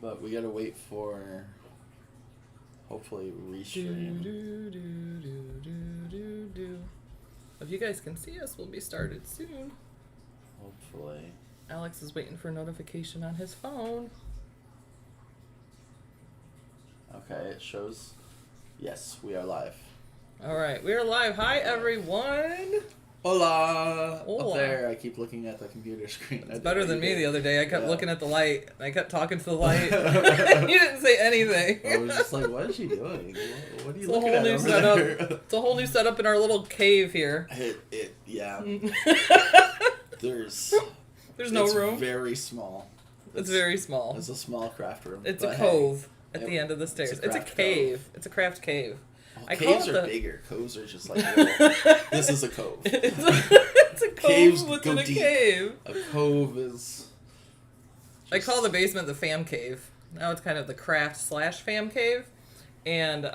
But we gotta wait for, hopefully, restream. If you guys can see us, we'll be started soon. Hopefully. Alex is waiting for a notification on his phone. Okay, it shows. Yes, we are live. All right, we are live. Hi, everyone. Hola! Hola. Up there, I keep looking at the computer screen. It's better than me the other day. I kept looking at the light. I kept talking to the light. You You didn't say anything. I was just like, what is she doing? What are you It's a looking whole at new over setup. there? It's a whole new setup in our little cave here. Yeah. There's no it's room. Very small. It's very small. It's a small craft room. It's but a cove at the end of the it's stairs. a It's a craft cave. cove. It's a craft cave. Well, caves are bigger. Coves are just like little. This is a cove. It's a cove Caves within go a deep. cave. A cove is. I call the basement the fam cave. Now it's kind of the craft/fam cave. And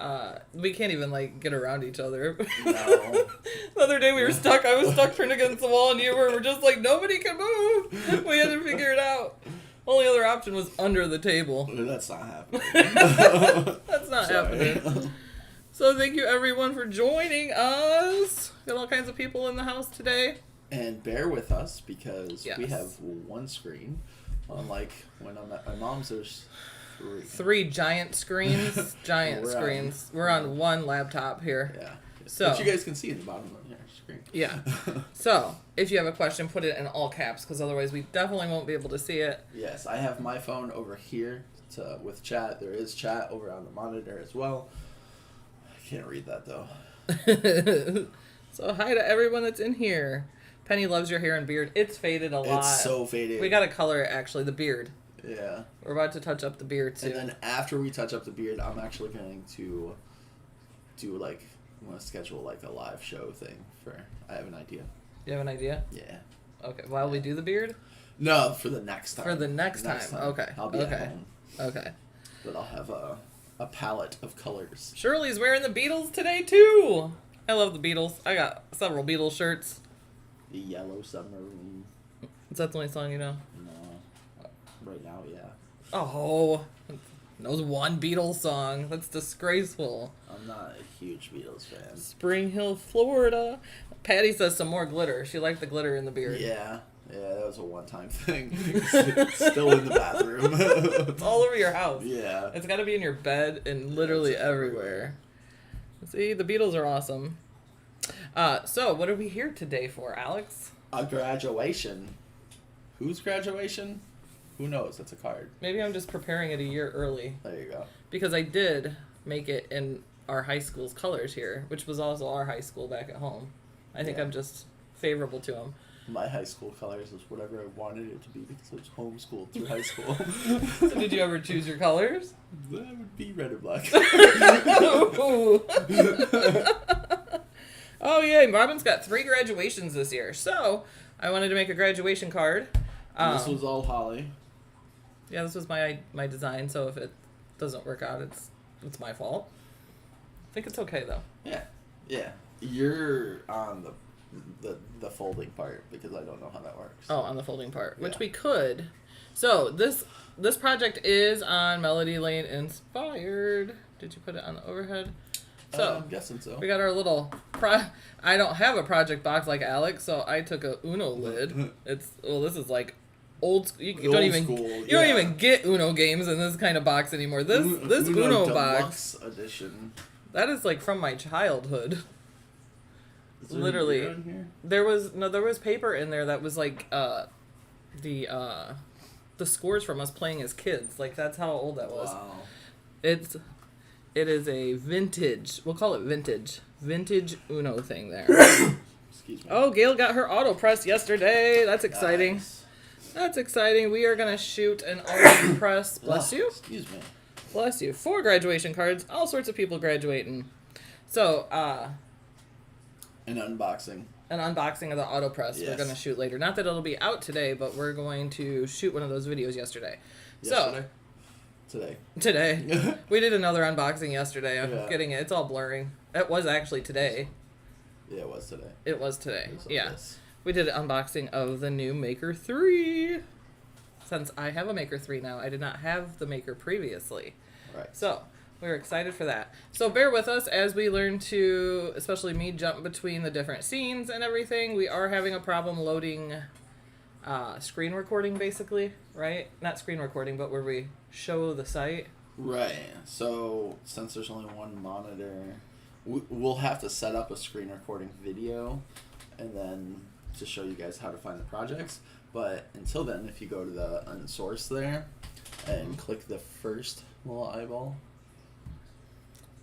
we can't even like get around each other. No. The other day we were stuck. I was stuck turned against the wall, and you were just like, nobody can move. We had to figure it out. Only other option was under the table. That's not happening. That's not happening. So thank you everyone for joining us. Got all kinds of people in the house today. And bear with us because Yes. we have one screen. Unlike when I'm at my mom's, there's three. 3 giant screens. We're on one laptop here. Yeah. So- Which you guys can see in the bottom of your screen. Yeah. So if you have a question, put it in all caps because otherwise we definitely won't be able to see it. Yes, I have my phone over here with chat. There is chat over on the monitor as well. I can't read that though. So hi to everyone that's in here. Penny loves your hair and beard. It's faded a lot. It's so faded. We gotta color it actually, the beard. Yeah. We're about to touch up the beard too. And then after we touch up the beard, I'm actually going to do like, I'm going to schedule like a live show thing for, I have an idea. You have an idea? Yeah. Okay. While we do the beard? No, for the next time. For the next time. Okay. I'll be Okay. at home. Okay. But I'll have a palette of colors. Shirley's wearing the Beatles today too. I love the Beatles. I got several Beatles shirts. The Yellow Submarine. Is that the only song you know? No. Right now, yeah. Oh. Knows one Beatles song. That's disgraceful. I'm not a huge Beatles fan. Spring Hill, Florida. Patty says some more glitter. She liked the glitter in the beard. Yeah. Yeah, that was a one-time thing. It's still in the bathroom. It's all over your house. Yeah. It's got to be in your bed and literally It's everywhere. See, the Beatles are awesome. So, what are we here today for, Alex? A graduation. Whose graduation? Who knows? That's a card. Maybe I'm just preparing it a year early. There you go. Because I did make it in our high school's colors here, which was also our high school back at home. I think Yeah. I'm just favorable to them. My high school colors was whatever I wanted it to be because I was homeschooled through high school. So did you ever choose your colors? That would be red and black. Oh, yeah. Robin's got 3 graduations this year. So, I wanted to make a graduation card. This was all Holly. Yeah, this was my design, so if it doesn't work out, it's my fault. I think it's okay, though. Yeah. Yeah. You're on the folding part because I don't know how that works. Oh, on the folding part, which Yeah. we could. So, this project is on Melody Lane Inspired. Did you put it on the overhead? So, I'm guessing so. we got our little I don't have a project box like Alex, so I took a Uno lid. This is like old school. You don't even get Uno games in this kind of box anymore. This Uno box Deluxe edition. that is like from my childhood. Is there any Literally. beer in here? There was paper in there that was like the scores from us playing as kids. Like that's how old that was. Wow. It is a vintage. We'll call it vintage Uno thing there. Excuse me. Oh, Gail got her auto press yesterday. That's exciting. Nice. That's exciting. We are gonna shoot an auto press. Bless you. Excuse me. Bless you. 4 graduation cards. All sorts of people graduating. So, An unboxing. an unboxing of the auto press we're Yes. going to shoot later. Not that it'll be out today, but we're going to shoot one of those videos yesterday. Today. We did another unboxing yesterday. I'm Yeah. getting it. It's all blurring. It was actually today. Yeah, it was today. It was today. It was Yeah. this. We did an unboxing of the new Maker 3. since I have a Maker 3 now. I did not have the Maker previously. Right. So we're excited for that. So bear with us as we learn to, especially me, jump between the different scenes and everything. We are having a problem loading screen recording, basically, right? Not screen recording, but where we show the site. Right. So since there's only one monitor, we'll have to set up a screen recording video and then to show you guys how to find the projects. But until then, if you go to the unsource there and click the first little eyeball,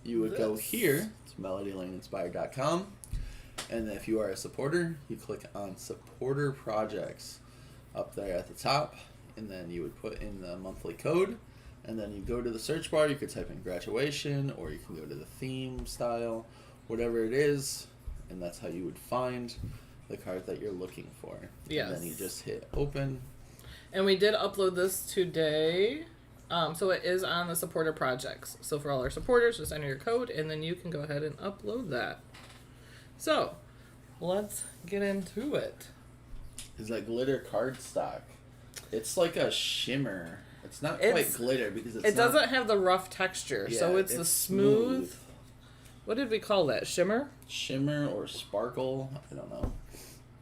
you would go here to melodylaneinspired.com, and if you are a supporter, you click on supporter projects up there at the top, and then you would put in the monthly code, and then you go to the search bar. You could type in graduation, or you can go to the theme style, whatever it is, and that's how you would find the card that you're looking for. Yes. And then you just hit open. And we did upload this today. So it is on the supporter projects. So for all our supporters, just enter your code, and then you can go ahead and upload that. So let's get into it. Is that glitter cardstock? It's like a shimmer. It's not quite glitter because it doesn't have the rough texture. Yeah, so it's the smooth. What did we call that? Shimmer? Shimmer or sparkle? I don't know.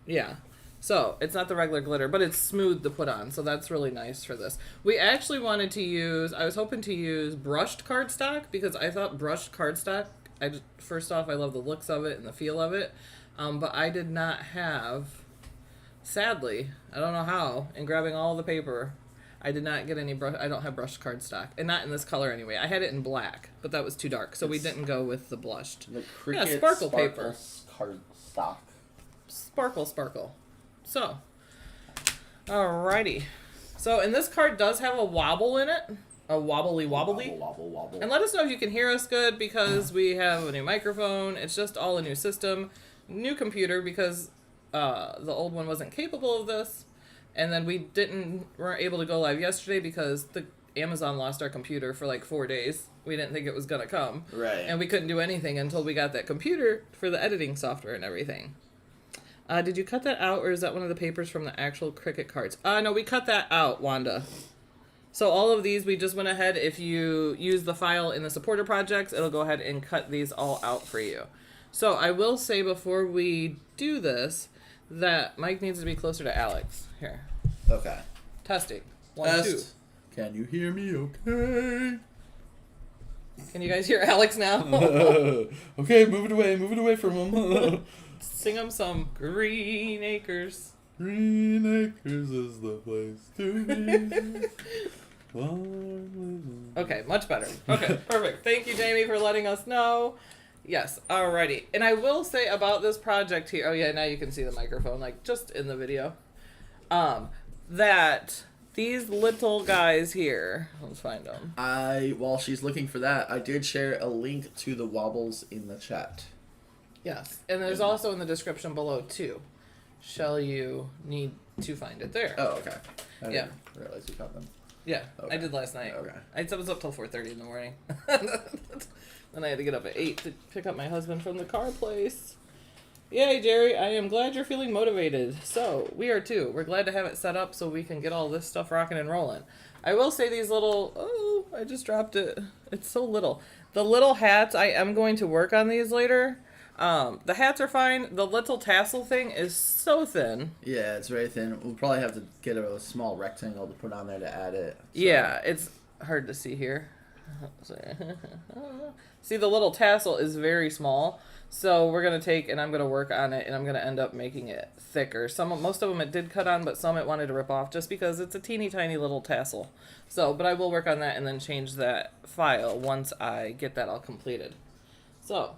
Yeah. So, it's not the regular glitter, but it's smooth to put on, so that's really nice for this. We actually wanted to use, I was hoping to use brushed cardstock, because I thought brushed cardstock, first off, I love the looks of it and the feel of it, but I did not have, sadly, I don't know how, in grabbing all the paper, I did not get any I don't have brushed cardstock, and not in this color anyway. I had it in black, but that was too dark, so we didn't go with the blushed. The Cricut sparkle paper. Cardstock. Sparkle. So, alrighty. So, and this card does have a wobble in it. A wobbly. Wobble. And let us know if you can hear us good, because we have a new microphone. It's just all a new system. New computer, because the old one wasn't capable of this. And then we weren't able to go live yesterday because the Amazon lost our computer for like 4 days. We didn't think it was going to come. Right. And we couldn't do anything until we got that computer for the editing software and everything. Did you cut that out, or is that one of the papers from the actual Cricut cards? No, we cut that out, Wanda. So all of these, we just went ahead. If you use the file in the supporter projects, it'll go ahead and cut these all out for you. So I will say before we do this that Mike needs to be closer to Alex. Here. Okay. Testing. Test. 1, 2. Can you hear me okay? Can you guys hear Alex now? Okay, move it away from him. Sing him some Green Acres. Green Acres is the place to be. Okay, much better. Okay, perfect. Thank you, Jamie, for letting us know. Yes, alrighty. And I will say about this project here, oh yeah, now you can see the microphone, like just in the video, that these little guys here, let's find them. While she's looking for that, I did share a link to the wobbles in the chat. Yes, and there's also in the description below too. Shall you need to find it there? Oh, okay. I Yeah. didn't realize you found them. Yeah, Okay. I did last night. Okay. I was up till 4:30 in the morning. Then I had to get up at 8 to pick up my husband from the car place. Yay, Jerry, I am glad you're feeling motivated. So, we are too. We're glad to have it set up so we can get all this stuff rocking and rolling. I will say these little, oh, I just dropped it. It's so little. The little hats, I am going to work on these later. The hats are fine. The little tassel thing is so thin. Yeah, it's very thin. We'll probably have to get a small rectangle to put on there to add it. So. Yeah, it's hard to see here. See, the little tassel is very small. So we're going to take, and I'm going to work on it, and I'm going to end up making it thicker. Most of them it did cut on, but some it wanted to rip off just because it's a teeny tiny little tassel. So, but I will work on that and then change that file once I get that all completed. So,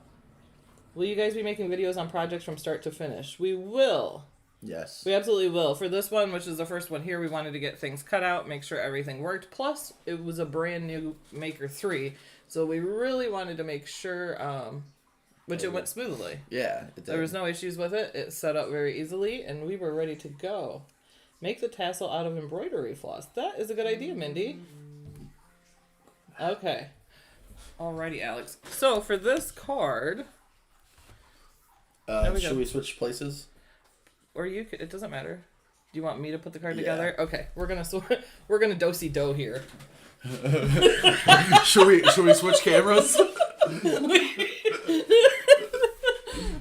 will you guys be making videos on projects from start to finish? We will. Yes. We absolutely will. For this one, which is the first one here, we wanted to get things cut out, make sure everything worked. Plus, it was a brand new Maker 3, so we really wanted to make sure, it went smoothly. Yeah, it did. There was no issues with it. It set up very easily, and we were ready to go. Make the tassel out of embroidery floss. That is a good idea, Mindy. Okay. Alrighty, Alex. So, for this card... should we switch places? Or you could, it doesn't matter. Do you want me to put the card Yeah. together? Okay, we're gonna do-si-do here. should we switch cameras?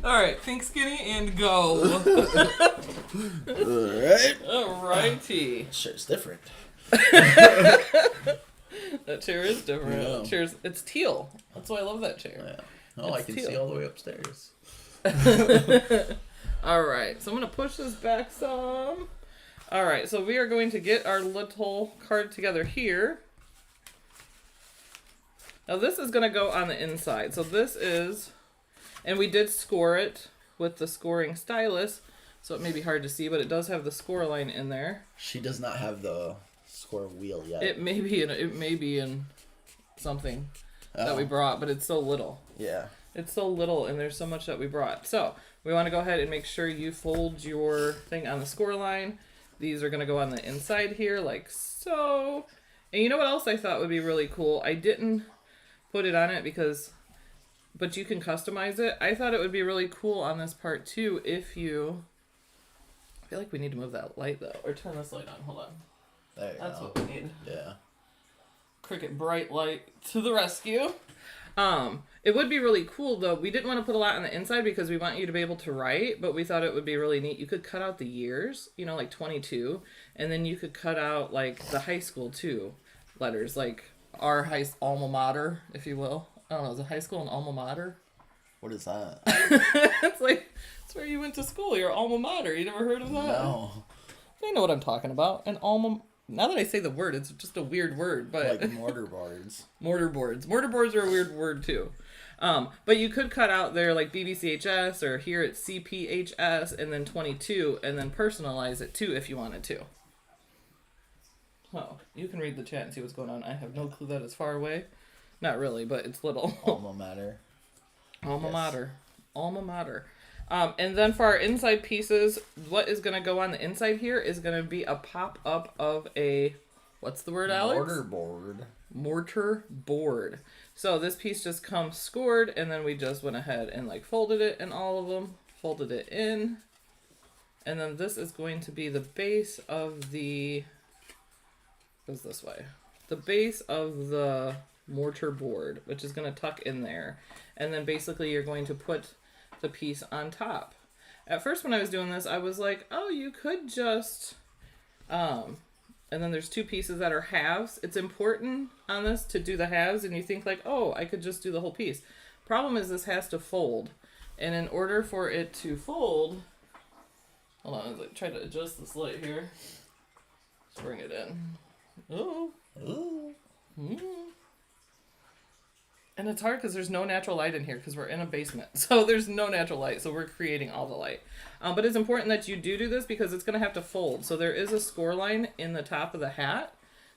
All right, pink skinny and go. Alright. Alrighty. Shit's different. That chair is different. Yeah. Chair's it's teal. That's why I love that chair. Yeah. Oh, I can see all the way upstairs. All right, so I'm gonna push this back some. All right, so we are going to get our little card together here. Now this is gonna go on the inside. So this is, and we did score it with the scoring stylus, so it may be hard to see, but it does have the score line in there. She does not have the score wheel yet. It may be in something that we brought, but it's so little. Yeah. It's so little, and there's so much that we brought. So we want to go ahead and make sure you fold your thing on the score line. These are going to go on the inside here, like so. And you know what else I thought would be really cool? I didn't put it on it but you can customize it. I thought it would be really cool on this part too if you... I feel like we need to move that light though, or turn this light on. Hold on. There you That's go. what we need. Yeah. Cricut bright light to the rescue. It would be really cool though. We didn't want to put a lot on the inside because we want you to be able to write, but we thought it would be really neat. You could cut out the years, you know, like 22, and then you could cut out like the high school too letters, like our alma mater, if you will. I don't know, is it high school and alma mater? What is that? It's like, it's where you went to school, your alma mater. You never heard of that? No. I know what I'm talking about. An alma... Now that I say the word, it's just a weird word, but... Like mortar boards. Mortar boards. Mortar boards are a weird word, too. But you could cut out there, like, BBCHS, or here it's CPHS, and then 22, and then personalize it, too, if you wanted to. Oh, you can read the chat and see what's going on. I have no clue that it's far away. Not really, but it's little. Alma mater. Alma mater. Alma mater. And then for our inside pieces, what is going to go on the inside here is going to be a pop-up of a, what's the word, Alex? Mortar board. Mortar board. So this piece just comes scored, and then we just went ahead and like folded it in all of them, folded it in, and then this is going to be the base of the, goes this way, the base of the mortar board, which is going to tuck in there, and then basically you're going to put the piece on top. At first when I was doing this, I was like, oh, you could just, and then there's two pieces that are halves. It's important on this to do the halves, and you think like, oh, I could just do the whole piece. Problem is this has to fold, and in order for it to fold, hold on, I try to adjust this light here. Let's bring it in. Oh. Ooh. And it's hard because there's no natural light in here because we're in a basement. So there's no natural light. So we're creating all the light. But it's important that you do this because it's going to have to fold. So there is a score line in the top of the hat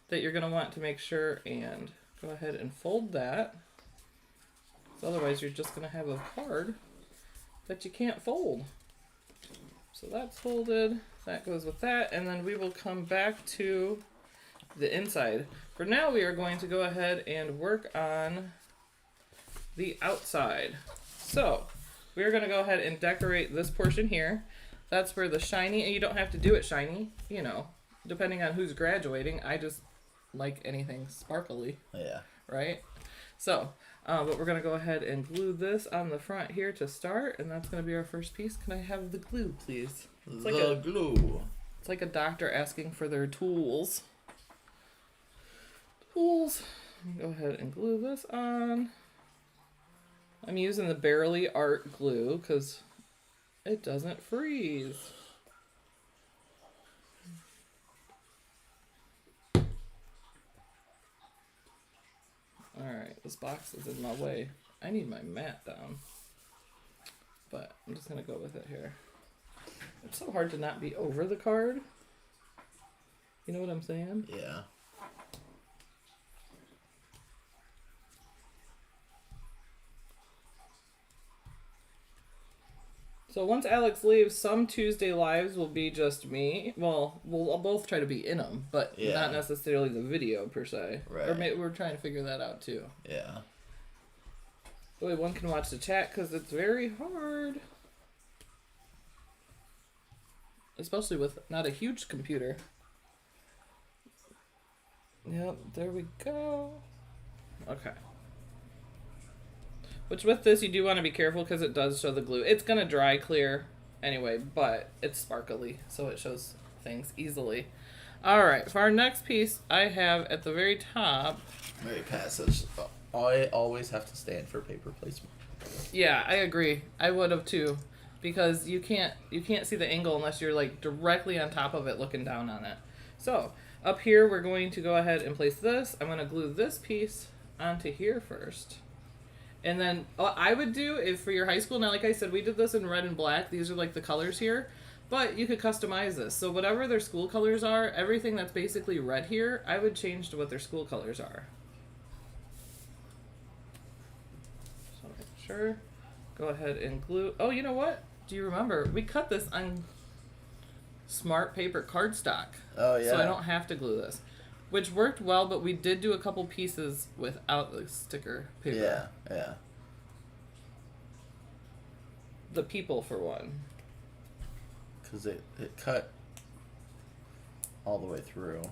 that you're going to want to make sure and go ahead and fold that. So otherwise you're just going to have a card that you can't fold. So that's folded. That goes with that. And then we will come back to the inside. For now we are going to go ahead and work on the outside. So we are going to go ahead and decorate this portion here. That's where the shiny, and you don't have to do it shiny, you know, depending on who's graduating. I just like anything sparkly. Yeah. Right? So, but we're going to go ahead and glue this on the front here to start, and that's going to be our first piece. Can I have the glue, please? It's like the glue. It's like a doctor asking for their tools. Tools. Go ahead and glue this on. I'm using the Barely Art glue because it doesn't freeze. Alright, this box is in my way. I need my mat down. But I'm just going to go with it here. It's so hard to not be over the card. You know what I'm saying? Yeah. So once Alex leaves, some Tuesday lives will be just me. Well, we'll both try to be in them, but not necessarily the video per se. Right. Or maybe we're trying to figure that out too. Yeah. Boy, one can watch the chat because it's very hard. especially with not a huge computer. Yep, there we go. Okay. Which with this, you do want to be careful because it does show the glue. It's going to dry clear anyway, but it's sparkly, so it shows things easily. All right, for our next piece, I have at the very top. Very passive. I always have to stand for paper placement. Yeah, I agree. I would have too, because you can't see the angle unless you're like directly on top of it looking down on it. So up here, we're going to go ahead and place this. I'm going to glue this piece onto here first. And then what I would do if for your high school, now like I said, we did this in red and black. These are like the colors here. But you could customize this. So whatever their school colors are, everything that's basically red here, I would change to what their school colors are. So make sure. Go ahead and glue. Oh, you know what? Do you remember? We cut this on smart paper cardstock. Oh, yeah. So I don't have to glue this. Which worked well, but we did do a couple pieces without the sticker paper. Yeah, yeah. The people, for one. Because it cut all the way through.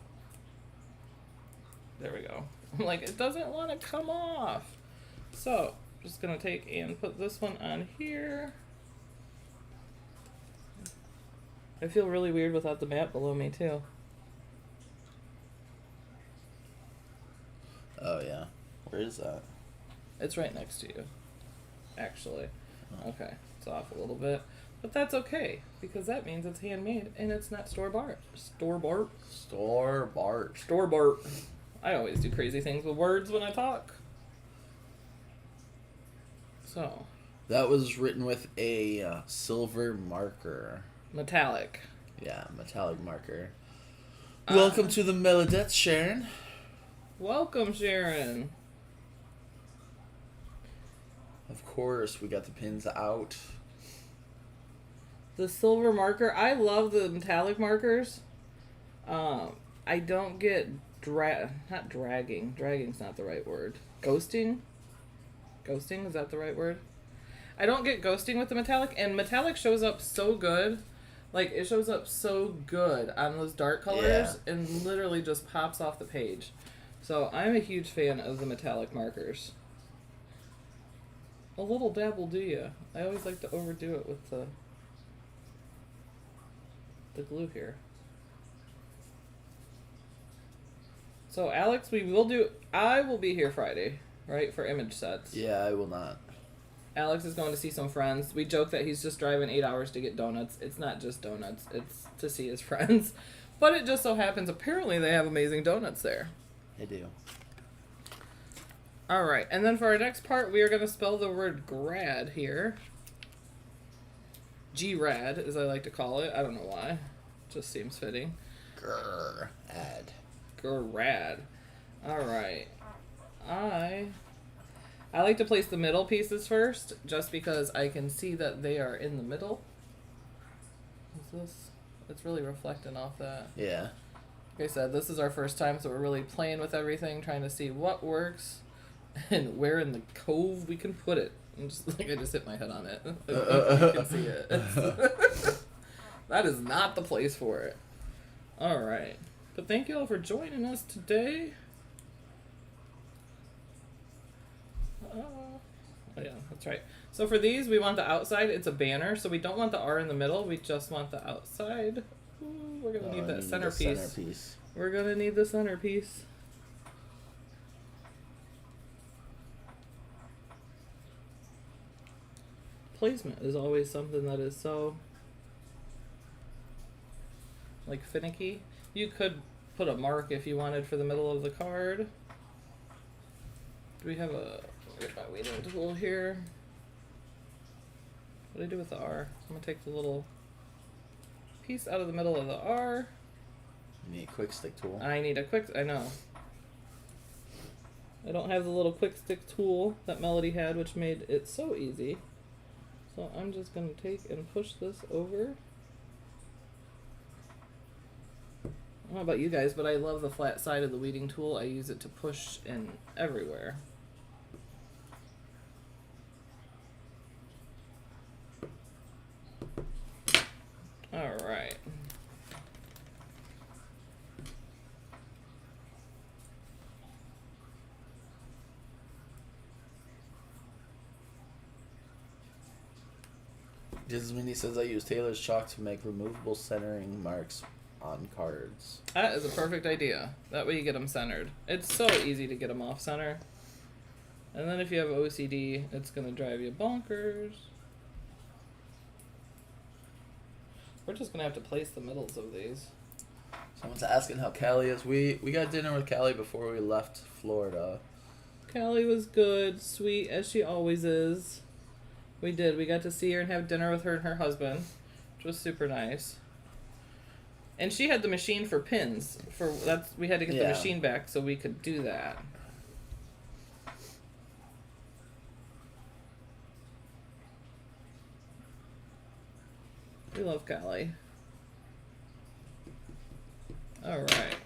There we go. I'm like, it doesn't want to come off. So, just going to take and put this one on here. I feel really weird without the mat below me, too. Oh, yeah. Where is that? It's right next to you, actually. Okay, it's off a little bit. But that's okay, because that means it's handmade and it's not store-bought. Store-bought? Store-bought. Store-bought. I always do crazy things with words when I talk. So. That was written with a silver marker. Metallic. Yeah, metallic marker. Welcome to the Melodette, Sharon. Welcome, Sharon. Of course, we got the pins out. The silver marker. I love the metallic markers. I don't get not dragging. Dragging's not the right word. Ghosting? Ghosting, is that the right word? I don't get ghosting with the metallic, and metallic shows up so good. Like, it shows up so good on those dark colors and literally just pops off the page. So, I'm a huge fan of the metallic markers. A little dab will do ya. I always like to overdo it with the glue here. So, Alex, I will be here Friday, right, for image sets. Yeah, I will not. Alex is going to see some friends. We joke that he's just driving 8 hours to get donuts. It's not just donuts. It's to see his friends. But it just so happens, apparently, they have amazing donuts there. They do. All right. And then for our next part, we are going to spell the word grad here. G-rad, as I like to call it. I don't know why. Just seems fitting. Grad. Grad. All right. I like to place the middle pieces first, just because I can see that they are in the middle. Is this? It's really reflecting off that. Yeah. Like I said, this is our first time, so we're really playing with everything, trying to see what works and where in the cove we can put it. And just like I just hit my head on it. You can see it. That is not the place for it. All right. But thank you all for joining us today. Oh yeah, that's right. So for these, we want the outside. It's a banner, so we don't want the R in the middle. We just want the outside. Ooh, we're going to need that centerpiece. We're going to need the centerpiece. Placement is always something that is so, like, finicky. You could put a mark if you wanted for the middle of the card. Do we have a... Get my weeding tool here. What do I do with the R? I'm gonna take the little piece out of the middle of the R. You need a quick stick tool. I need a quick... I know. I don't have the little quick stick tool that Melody had, which made it so easy. So I'm just gonna take and push this over. I don't know about you guys, but I love the flat side of the weeding tool. I use it to push in everywhere. All right. Disney says I use Taylor's chalk to make removable centering marks on cards. That is a perfect idea. That way you get them centered. It's so easy to get them off center. And then if you have OCD, it's going to drive you bonkers. We're just going to have to place the middles of these. Someone's asking how Callie is. We got dinner with Callie before we left Florida. Callie was good, sweet, as she always is. We did. We got to see her and have dinner with her and her husband, which was super nice. And she had the machine for pins. We had to get the machine back so we could do that. We love Callie. All right.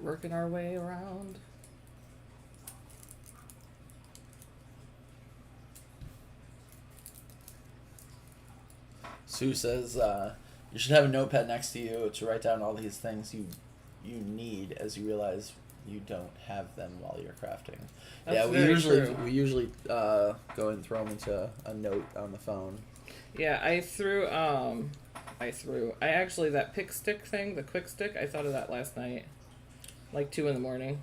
Working our way around. Sue says you should have a notepad next to you to write down all these things you need as you realize you don't have them while you're crafting. That's we usually go and throw them into a note on the phone. Yeah, I actually, that pick stick thing, the quick stick, I thought of that last night. Like 2 a.m.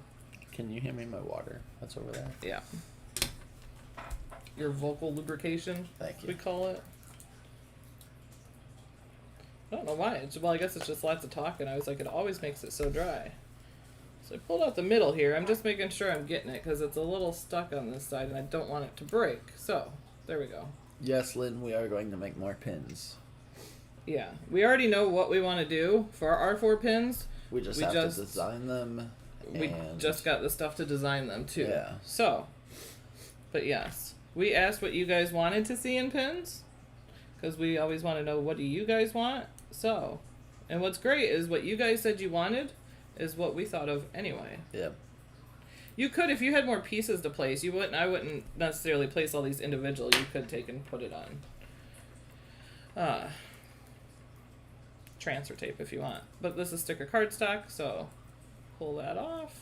Can you hand me my water? That's over there. Yeah. Your vocal lubrication, Thank you. we call it. I don't know why. I guess it's just lots of talking. I was like, it always makes it so dry. So I pulled out the middle here. I'm just making sure I'm getting it because it's a little stuck on this side and I don't want it to break. So, there we go. Yes, Lynn, we are going to make more pins. Yeah. We already know what we want to do for our 4 pins. We just have to design them. We just got the stuff to design them, too. Yeah. So, but yes. We asked what you guys wanted to see in pins because we always want to know what do you guys want. So, and what's great is what you guys said you wanted is what we thought of anyway. Yep. You could, if you had more pieces to place, I wouldn't necessarily place all these individual. You could take and put it on transfer tape if you want. But this is sticker cardstock, so pull that off.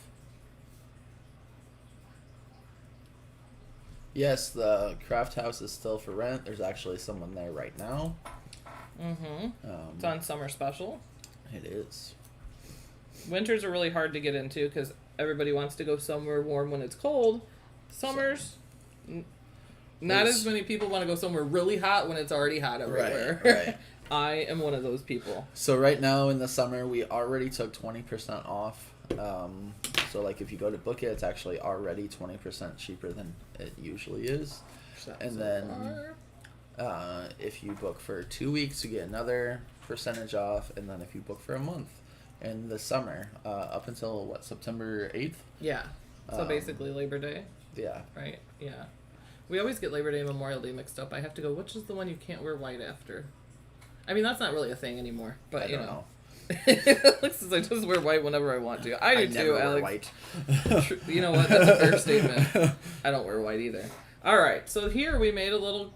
Yes, the craft house is still for rent. There's actually someone there right now. Mm-hmm. It's on summer special. It is. Winters are really hard to get into because everybody wants to go somewhere warm when it's cold. Summers, not as many people want to go somewhere really hot when it's already hot everywhere. Right. I am one of those people. So right now in the summer, we already took 20% off. So like if you go to book it, it's actually already 20% cheaper than it usually is. And then if you book for 2 weeks, you get another percentage off. And then if you book for a month in the summer, up until September 8th? Yeah. So basically Labor Day. Yeah. Right? Yeah. We always get Labor Day and Memorial Day mixed up. I have to go, which is the one you can't wear white after? I mean, that's not really a thing anymore, but I don't know. Alex says I just wear white whenever I want to. I do too, Alex. White. You know what? That's a fair statement. I don't wear white either. All right, so here we made a little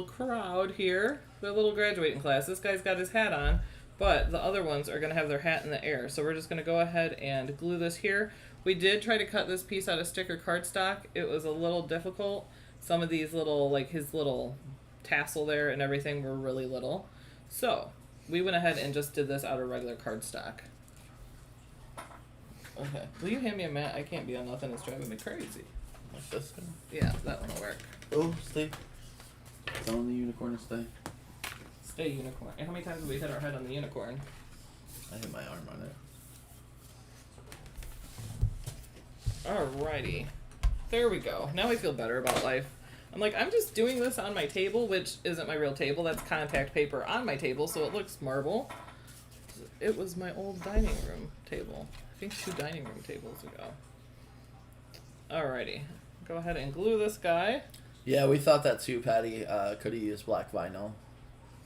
crowd here. The little graduating class. This guy's got his hat on, but the other ones are gonna have their hat in the air. So we're just gonna go ahead and glue this here. We did try to cut this piece out of sticker cardstock. It was a little difficult. Some of these little, like his little tassel there and everything were really little. So we went ahead and just did this out of regular cardstock. Okay. Will you hand me a mat? I can't be on nothing. It's driving me crazy. Like this one? Yeah, that one will work. Oh, stay. Tell the unicorn to stay. Stay, unicorn. And how many times have we hit our head on the unicorn? I hit my arm on it. Alrighty. There we go. Now I feel better about life. I'm like, I'm just doing this on my table, which isn't my real table. That's contact paper on my table, so it looks marble. It was my old dining room table. I think 2 dining room tables ago. Alrighty. Go ahead and glue this guy. Yeah, we thought that too, Patty. Could have used black vinyl.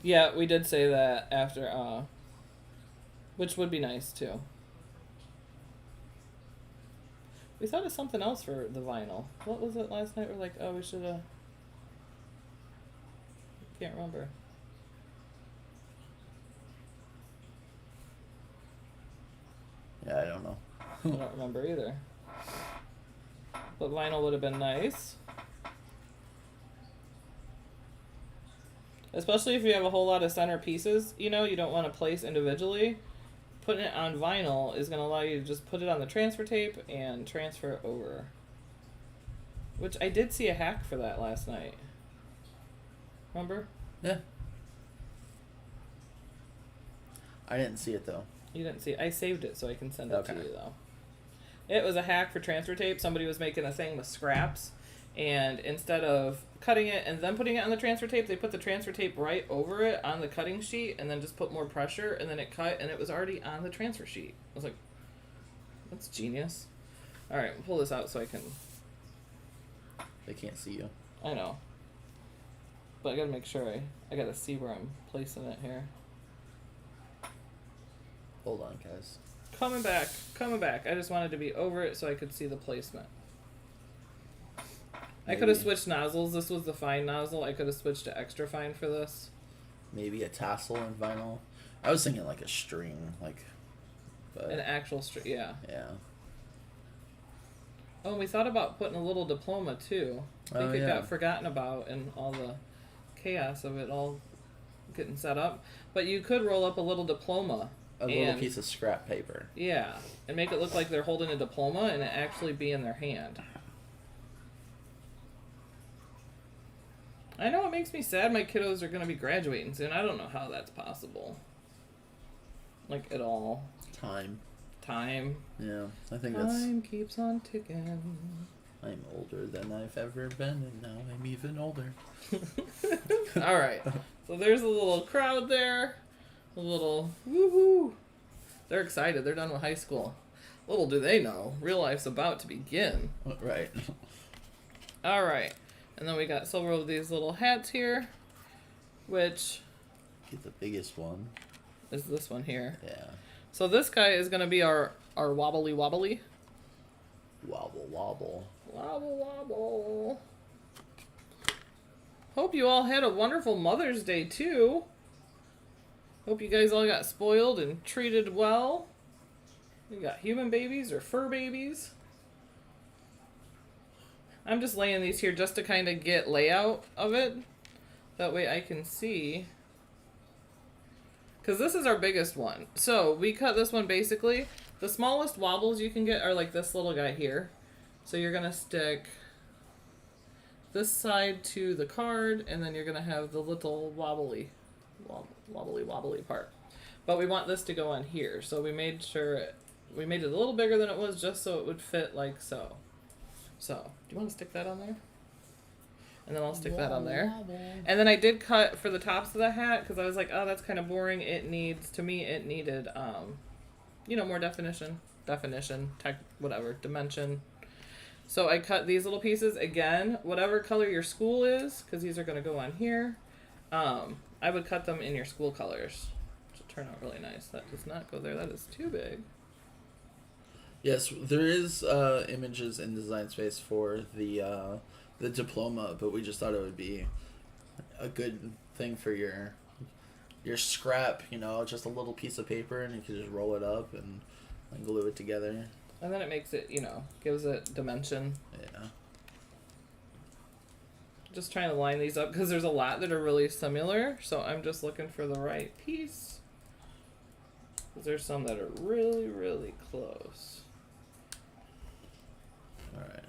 Yeah, we did say that after, which would be nice too. We thought of something else for the vinyl. What was it last night? We're like, oh, we should have... Can't remember. Yeah, I don't know. I don't remember either. But vinyl would have been nice. Especially if you have a whole lot of center pieces, you know, you don't want to place individually. Putting it on vinyl is going to allow you to just put it on the transfer tape and transfer it over. Which I did see a hack for that last night. Remember? Yeah. I didn't see it though. You didn't see it. I saved it so I can send it Okay. to you though. It was a hack for transfer tape. Somebody was making a thing with scraps, and instead of cutting it and then putting it on the transfer tape, they put the transfer tape right over it on the cutting sheet and then just put more pressure, and then it cut and it was already on the transfer sheet. I was like, that's genius. Alright, pull this out so I can... They can't see you. I know. But I gotta make sure I gotta see where I'm placing it here. Hold on, guys. Coming back. I just wanted to be over it so I could see the placement. I could have switched nozzles. This was the fine nozzle. I could have switched to extra fine for this. Maybe a tassel in vinyl. I was thinking like a string, like. But, An actual string, yeah. Yeah. Oh, and we thought about putting a little diploma too. I think it got forgotten about in all the chaos of it all getting set up. But you could roll up a little diploma. A little piece of scrap paper. Yeah, and make it look like they're holding a diploma and it actually be in their hand. I know it makes me sad my kiddos are going to be graduating soon. I don't know how that's possible. Like, at all. Time. Yeah, I think Time keeps on ticking. I'm older than I've ever been, and now I'm even older. Alright, so there's a little crowd there. A little woohoo. They're excited. They're done with high school. Little do they know, real life's about to begin. Right. Alright, and then we got several of these little hats here, which Get the biggest one. is this one here. Yeah. So this guy is going to be our wobbly. Wobble. Wobble, wobble. Hope you all had a wonderful Mother's Day, too. Hope you guys all got spoiled and treated well. You got human babies or fur babies. I'm just laying these here just to kind of get layout of it. That way I can see. Because this is our biggest one. So we cut this one basically. The smallest wobbles you can get are like this little guy here. So you're going to stick this side to the card, and then you're going to have the little wobbly part. But we want this to go on here. So we made it a little bigger than it was just so it would fit like so. So, do you want to stick that on there? And then I'll stick that on there. And then I did cut for the tops of the hat because I was like, oh, that's kind of boring. It needed, more definition, dimension. So I cut these little pieces again, whatever color your school is, because these are going to go on here. I would cut them in your school colors, which will turn out really nice. That does not go there. That is too big. Yes, there is images in Design Space for the diploma, but we just thought it would be a good thing for your scrap, just a little piece of paper, and you can just roll it up and glue it together. And then it makes it, gives it dimension. Yeah. Just trying to line these up because there's a lot that are really similar, so I'm just looking for the right piece. Because there's some that are really, really close. Alright.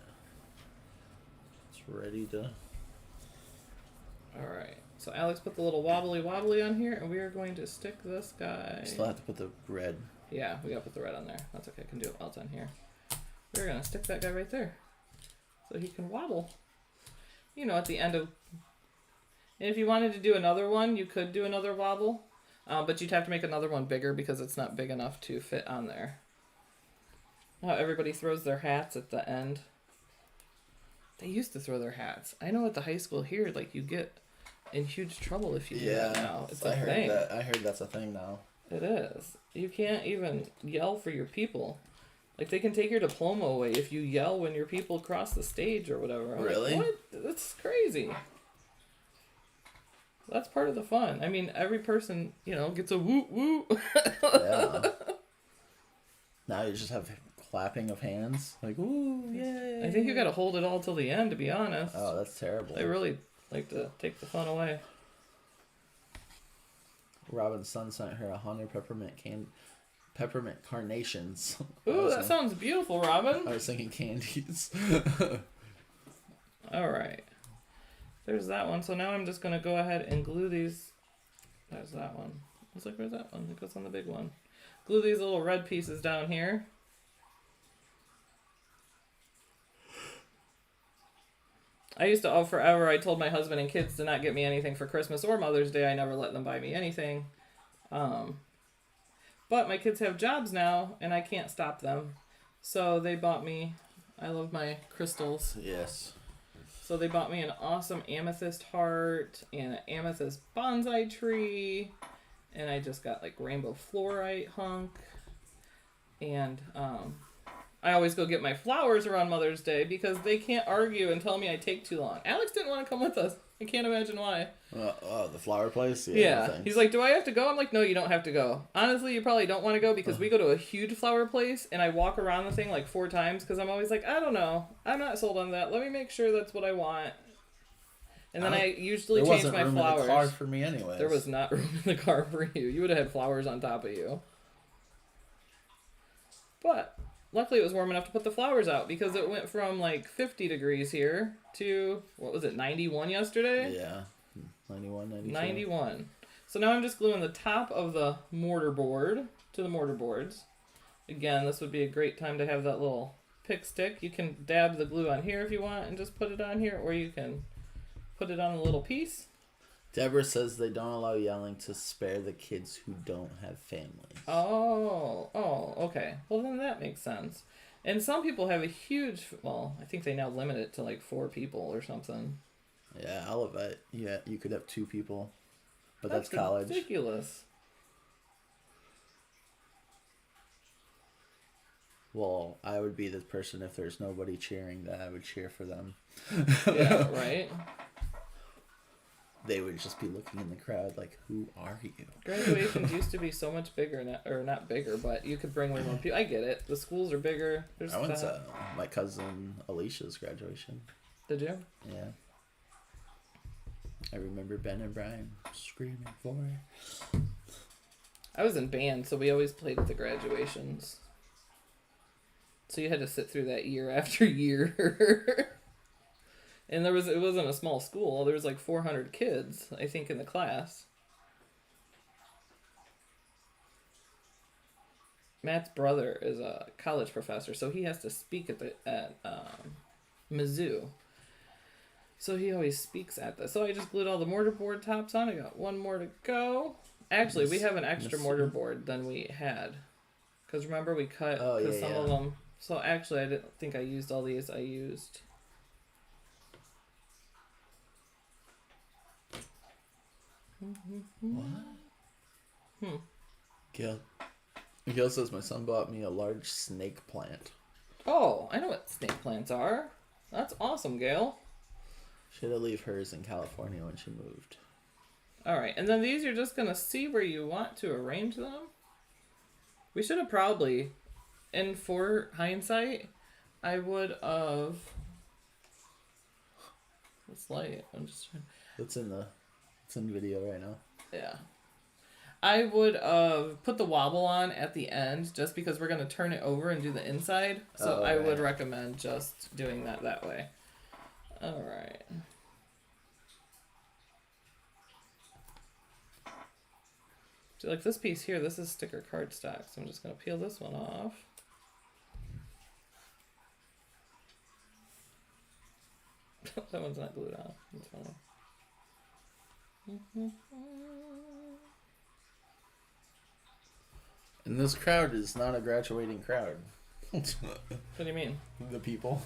It's ready to... Alright. So Alex put the little wobbly on here, and we are going to stick this guy... Still have to put the red. Yeah, we gotta put the red on there. That's okay, I can do it while it's on here. We're gonna stick that guy right there. So he can wobble. At the end of... And if you wanted to do another one, you could do another wobble. But you'd have to make another one bigger because it's not big enough to fit on there. How everybody throws their hats at the end. They used to throw their hats. I know at the high school here, you get in huge trouble if you do that now. It's a thing. I heard that's a thing now. It is. You can't even yell for your people. They can take your diploma away if you yell when your people cross the stage or whatever. I'm really? What? That's crazy. That's part of the fun. I mean, every person, gets a woo woo. Yeah. Now you just have clapping of hands. Like, ooh, yay. I think you gotta hold it all till the end, to be honest. Oh, that's terrible. They really like to take the fun away. Robin's son sent her 100 peppermint carnations. Ooh, that sounds beautiful, Robin. I was thinking candies. All right. There's that one. So now I'm just going to go ahead and glue these. There's that one. I was like, where's that one? It goes on the big one. Glue these little red pieces down here. I used to, forever, I told my husband and kids to not get me anything for Christmas or Mother's Day. I never let them buy me anything. But my kids have jobs now, and I can't stop them. So they bought me, I love my crystals. Yes. So they bought me an awesome amethyst heart and an amethyst bonsai tree. And I just got like rainbow fluorite hunk. And I always go get my flowers around Mother's Day because they can't argue and tell me I take too long. Alex didn't want to come with us. I can't imagine why. The flower place? Yeah. He's like, do I have to go? I'm like, no, you don't have to go. Honestly, you probably don't want to go because we go to a huge flower place and I walk around the thing like 4 times because I'm always like, I don't know. I'm not sold on that. Let me make sure that's what I want. And then I usually change my flowers. There wasn't room in the car for me anyways. There was not room in the car for you. You would have had flowers on top of you. But luckily it was warm enough to put the flowers out because it went from like 50 degrees here to, what was it, 91 yesterday? Yeah. 91, 92. 91. So now I'm just gluing the top of the mortar board to the mortar boards. Again, this would be a great time to have that little pick stick. You can dab the glue on here if you want and just put it on here, or you can put it on a little piece. Deborah says they don't allow yelling to spare the kids who don't have families. Oh, okay. Well, then that makes sense. And some people have a huge, well, I think they now limit it to like 4 people or something. Yeah, Olivet. Yeah, you could have 2 people. But that's college. Ridiculous. Well, I would be the person if there's nobody cheering that I would cheer for them. Yeah, right? They would just be looking in the crowd like, who are you? Graduations used to be so much bigger, or not bigger, but you could bring way more people. I get it. The schools are bigger. I went to my cousin Alicia's graduation. Did you? Yeah. I remember Ben and Brian screaming for her. I was in band, so we always played at the graduations. So you had to sit through that year after year. And it wasn't a small school. There was like 400 kids, I think, in the class. Matt's brother is a college professor, so he has to speak at Mizzou. So he always speaks at this. So I just glued all the mortar board tops on. I got 1 more to go. Actually, we have an extra mortar board than we had. Because remember, we cut some of them. So actually, I didn't think I used all these. I used... What? Gail says my son bought me a large snake plant. Oh, I know what snake plants are. That's awesome, Gail. She had to leave hers in California when she moved. Alright, and then these you're just going to see where you want to arrange them. We should have probably, and for hindsight, I would have... This light, I'm just trying... It's in video right now. Yeah. I would put the wobble on at the end just because we're going to turn it over and do the inside. So I would recommend just doing that way. All right. So like this piece here, this is sticker cardstock. So I'm just going to peel this one off. That one's not glued on. That's funny. And this crowd is not a graduating crowd. What do you mean? The people.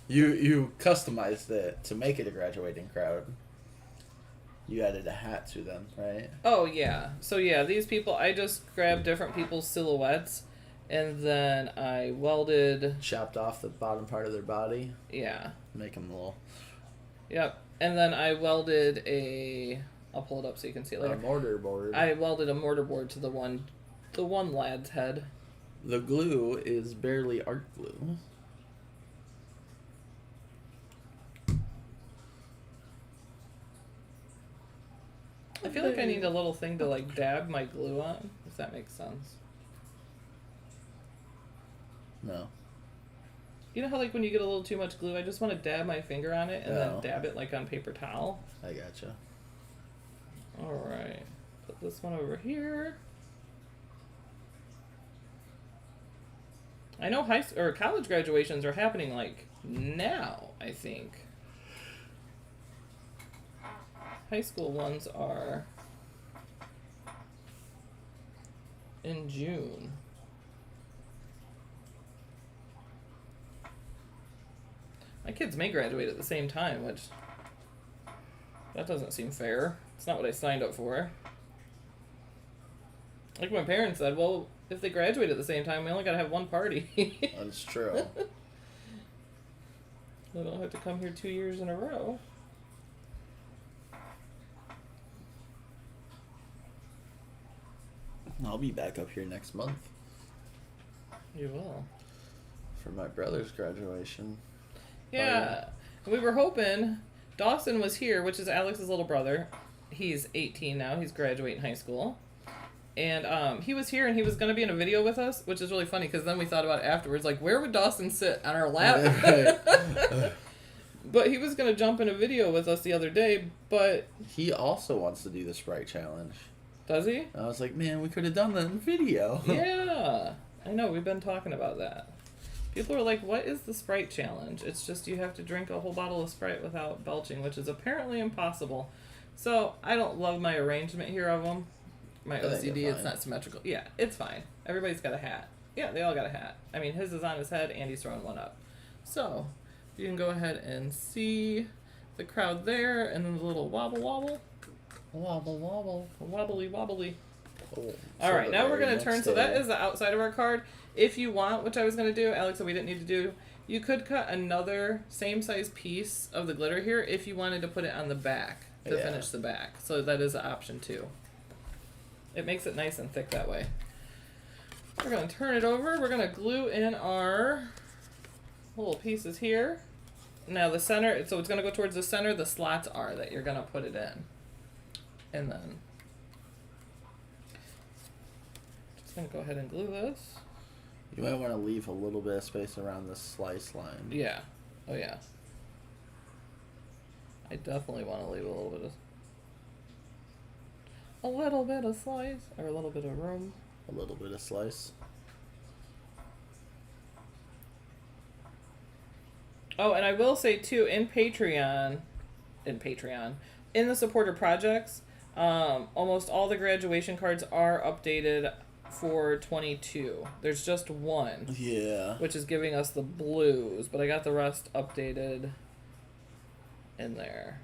You customized it to make it a graduating crowd. You added a hat to them, right? Oh, yeah. So, yeah, these people, I just grabbed different people's silhouettes, and then I welded... Chopped off the bottom part of their body. Yeah. Make them a little... Yep. And then I welded a... I'll pull it up so you can see it later. A mortar board. I welded a mortar board to the one lad's head. The glue is barely art glue. I feel like I need a little thing to like dab my glue on, if that makes sense. No. You know how like when you get a little too much glue, I just want to dab my finger on it and then No. dab it like on paper towel. I gotcha. Alright. Put this one over here. I know high or college graduations are happening like now, I think. High school ones are in June. My kids may graduate at the same time, which that doesn't seem fair. It's not what I signed up for. Like my parents said, well, if they graduate at the same time, we only gotta have one party. That's true. They don't have to come here 2 years in a row. I'll be back up here next month You will. for my brother's graduation. Yeah. We were hoping Dawson was here, which is Alex's little brother. He's 18 now. He's graduating high school. And he was here and he was going to be in a video with us, which is really funny because then we thought about it afterwards. Like, where would Dawson sit on our lap? Right. But he was going to jump in a video with us the other day, but... He also wants to do the Sprite Challenge. Does he? I was like, man, we could have done that in video. Yeah. I know. We've been talking about that. People are like, what is the Sprite Challenge? It's just you have to drink a whole bottle of Sprite without belching, which is apparently impossible. So, I don't love my arrangement here of them. My OCD, it's not symmetrical. Yeah, it's fine. Everybody's got a hat. Yeah, they all got a hat. I mean, his is on his head, and he's throwing one up. So, you can go ahead and see the crowd there, and then the little wobble wobble. Wobble, wobble. Wobbly wobbly. Oh, All right, now we're going to next turn. So that day. is the outside of our card. If you want, which I was going to do, Alex said we didn't need to do, you could cut another same size piece of the glitter here if you wanted to put it on the back to finish the back. So that is an option too. It makes it nice and thick that way. We're going to turn it over. We're going to glue in our little pieces here. Now the center, so it's going to go towards the center. The slots are that you're going to put it in. And then just going to go ahead and glue this. You might want to leave a little bit of space around the slice line. Yeah. Oh, yeah. I definitely want to leave a little bit of slice, or a little bit of room. A little bit of slice. Oh, and I will say too, in the supporter projects, almost all the graduation cards are updated for 22. There's just one. Yeah. Which is giving us the blues, but I got the rest updated in there.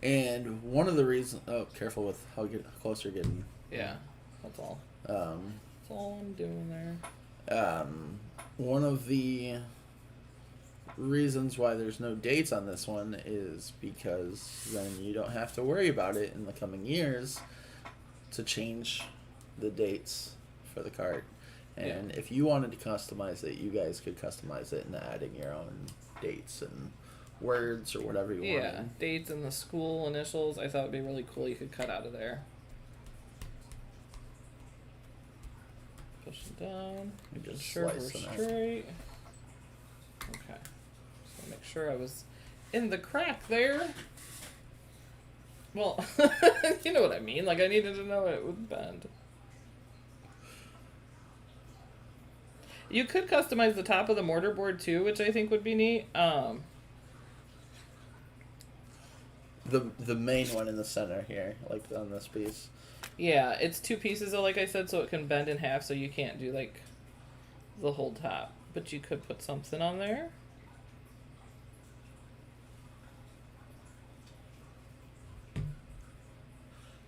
And one of the reasons... Oh, careful with how close you're getting. Yeah, that's all. That's all I'm doing there. One of the reasons why there's no dates on this one is because then you don't have to worry about it in the coming years to change the dates for the card. And if you wanted to customize it, you guys could customize it and adding your own dates and words or whatever you want. Yeah, dates and the school initials. I thought it'd be really cool. You could cut out of there. Push it down. Just Sure, we're slice them out. straight. Okay. So make sure I was in the crack there. Well, you know what I mean. Like I needed to know it would bend. You could customize the top of the mortar board too, which I think would be neat. The main one in the center here, like on this piece. Yeah, it's two pieces though, like I said, so it can bend in half, so you can't do like the whole top. But you could put something on there.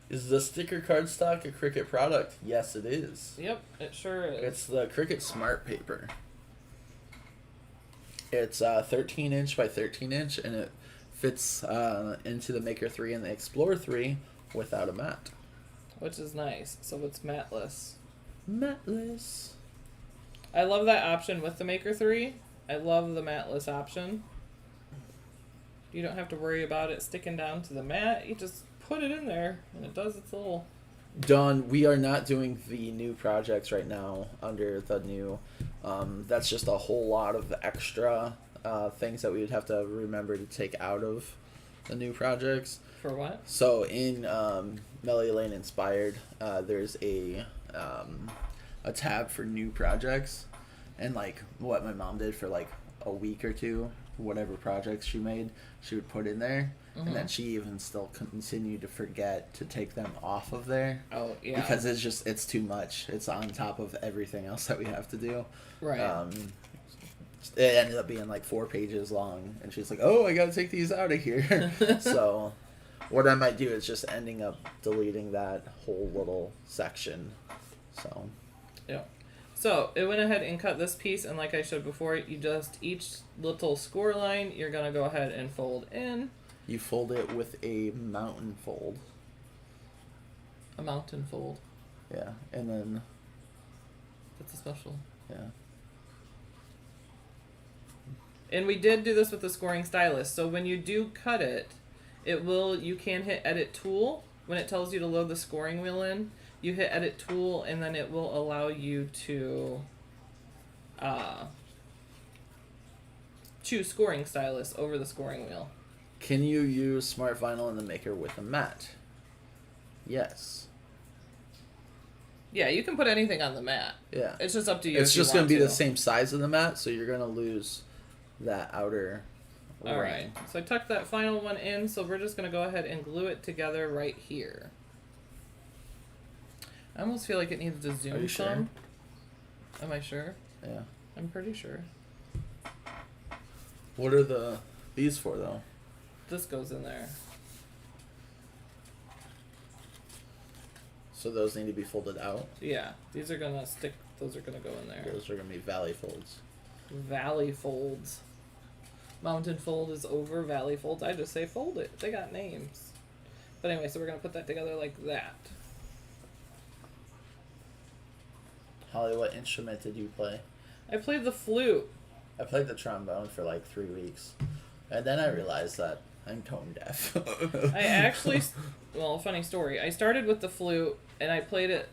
Is the sticker cardstock a Cricut product? Yes, it is. Yep, it sure is. It's the Cricut Smart Paper. It's 13 inch by 13 inch, and it fits into the Maker 3 and the Explorer 3 without a mat. Which is nice. So it's matless. Matless. I love that option with the Maker 3. I love the matless option. You don't have to worry about it sticking down to the mat. You just put it in there, and it does its little... Dawn, we are not doing the new projects right now under the new. That's just a whole lot of extra things that we would have to remember to take out of the new projects. For what? So in Melody Lane Inspired, there's a tab for new projects, and like what my mom did for like a week or two, whatever projects she made, she would put in there. Mm-hmm. And then she even still continued to forget to take them off of there. Oh, yeah. Because it's too much. It's on top of everything else that we have to do. Right. It ended up being like 4 pages long. And she's like, oh, I got to take these out of here. So what I might do is just ending up deleting that whole little section. So. Yeah. So it went ahead and cut this piece. And like I showed before, you just, each little score line, you're going to go ahead and fold in. You fold it with a mountain fold. A mountain fold. Yeah, and then... That's a special. Yeah. And we did do this with the scoring stylus. So when you do cut it, you can hit edit tool. When it tells you to load the scoring wheel in, you hit edit tool, and then it will allow you to choose scoring stylus over the scoring wheel. Can you use Smart Vinyl in the Maker with a mat? Yes. Yeah, you can put anything on the mat. Yeah. It's just up to you. It's just going to be the same size of the mat, so you're going to lose that outer ring. All right. So I tucked that final one in, so we're just going to go ahead and glue it together right here. I almost feel like it needs to zoom Are you some. Sure? Am I sure? Yeah. I'm pretty sure. What are these for, though? This goes in there. So those need to be folded out? Yeah, these are gonna stick. Those are gonna go in there. Those are going to be valley folds. Valley folds. Mountain fold is over valley folds. I just say fold it. They got names. But anyway, so we're gonna put that together like that. Holly, what instrument did you play? I played the flute. I played the trombone for like 3 weeks. And then I realized that I'm tone deaf. I actually, well, funny story. I started with the flute, and I played it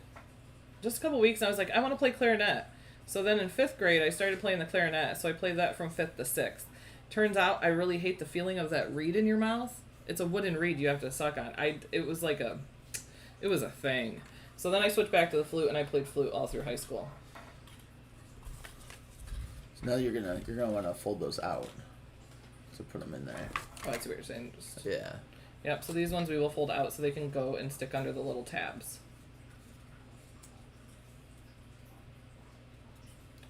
just a couple weeks, and I was like, I want to play clarinet. So then in 5th grade, I started playing the clarinet, so I played that from 5th to 6th. Turns out I really hate the feeling of that reed in your mouth. It's a wooden reed you have to suck on. It was a thing. So then I switched back to the flute, and I played flute all through high school. So now you're gonna want to fold those out. So put them in there. Oh, I see what you're saying. Yeah. Yep, so these ones we will fold out so they can go and stick under the little tabs.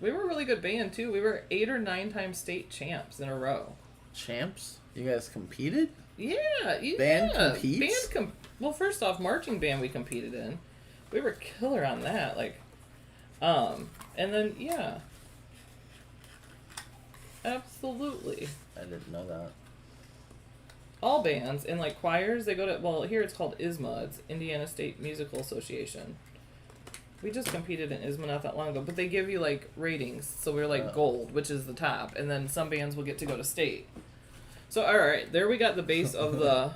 We were a really good band, too. We were 8 or 9 times state champs in a row. Champs? You guys competed? Yeah. Band competes? Well, first off, marching band we competed in. We were killer on that. And then, yeah. Absolutely. I didn't know that. All bands and like choirs, they go to, well, here it's called ISMA. It's Indiana State Musical Association. We just competed in ISMA not that long ago, but they give you like ratings. So we're like gold, which is the top, and then some bands will get to go to state. So all right, there we got the base of the.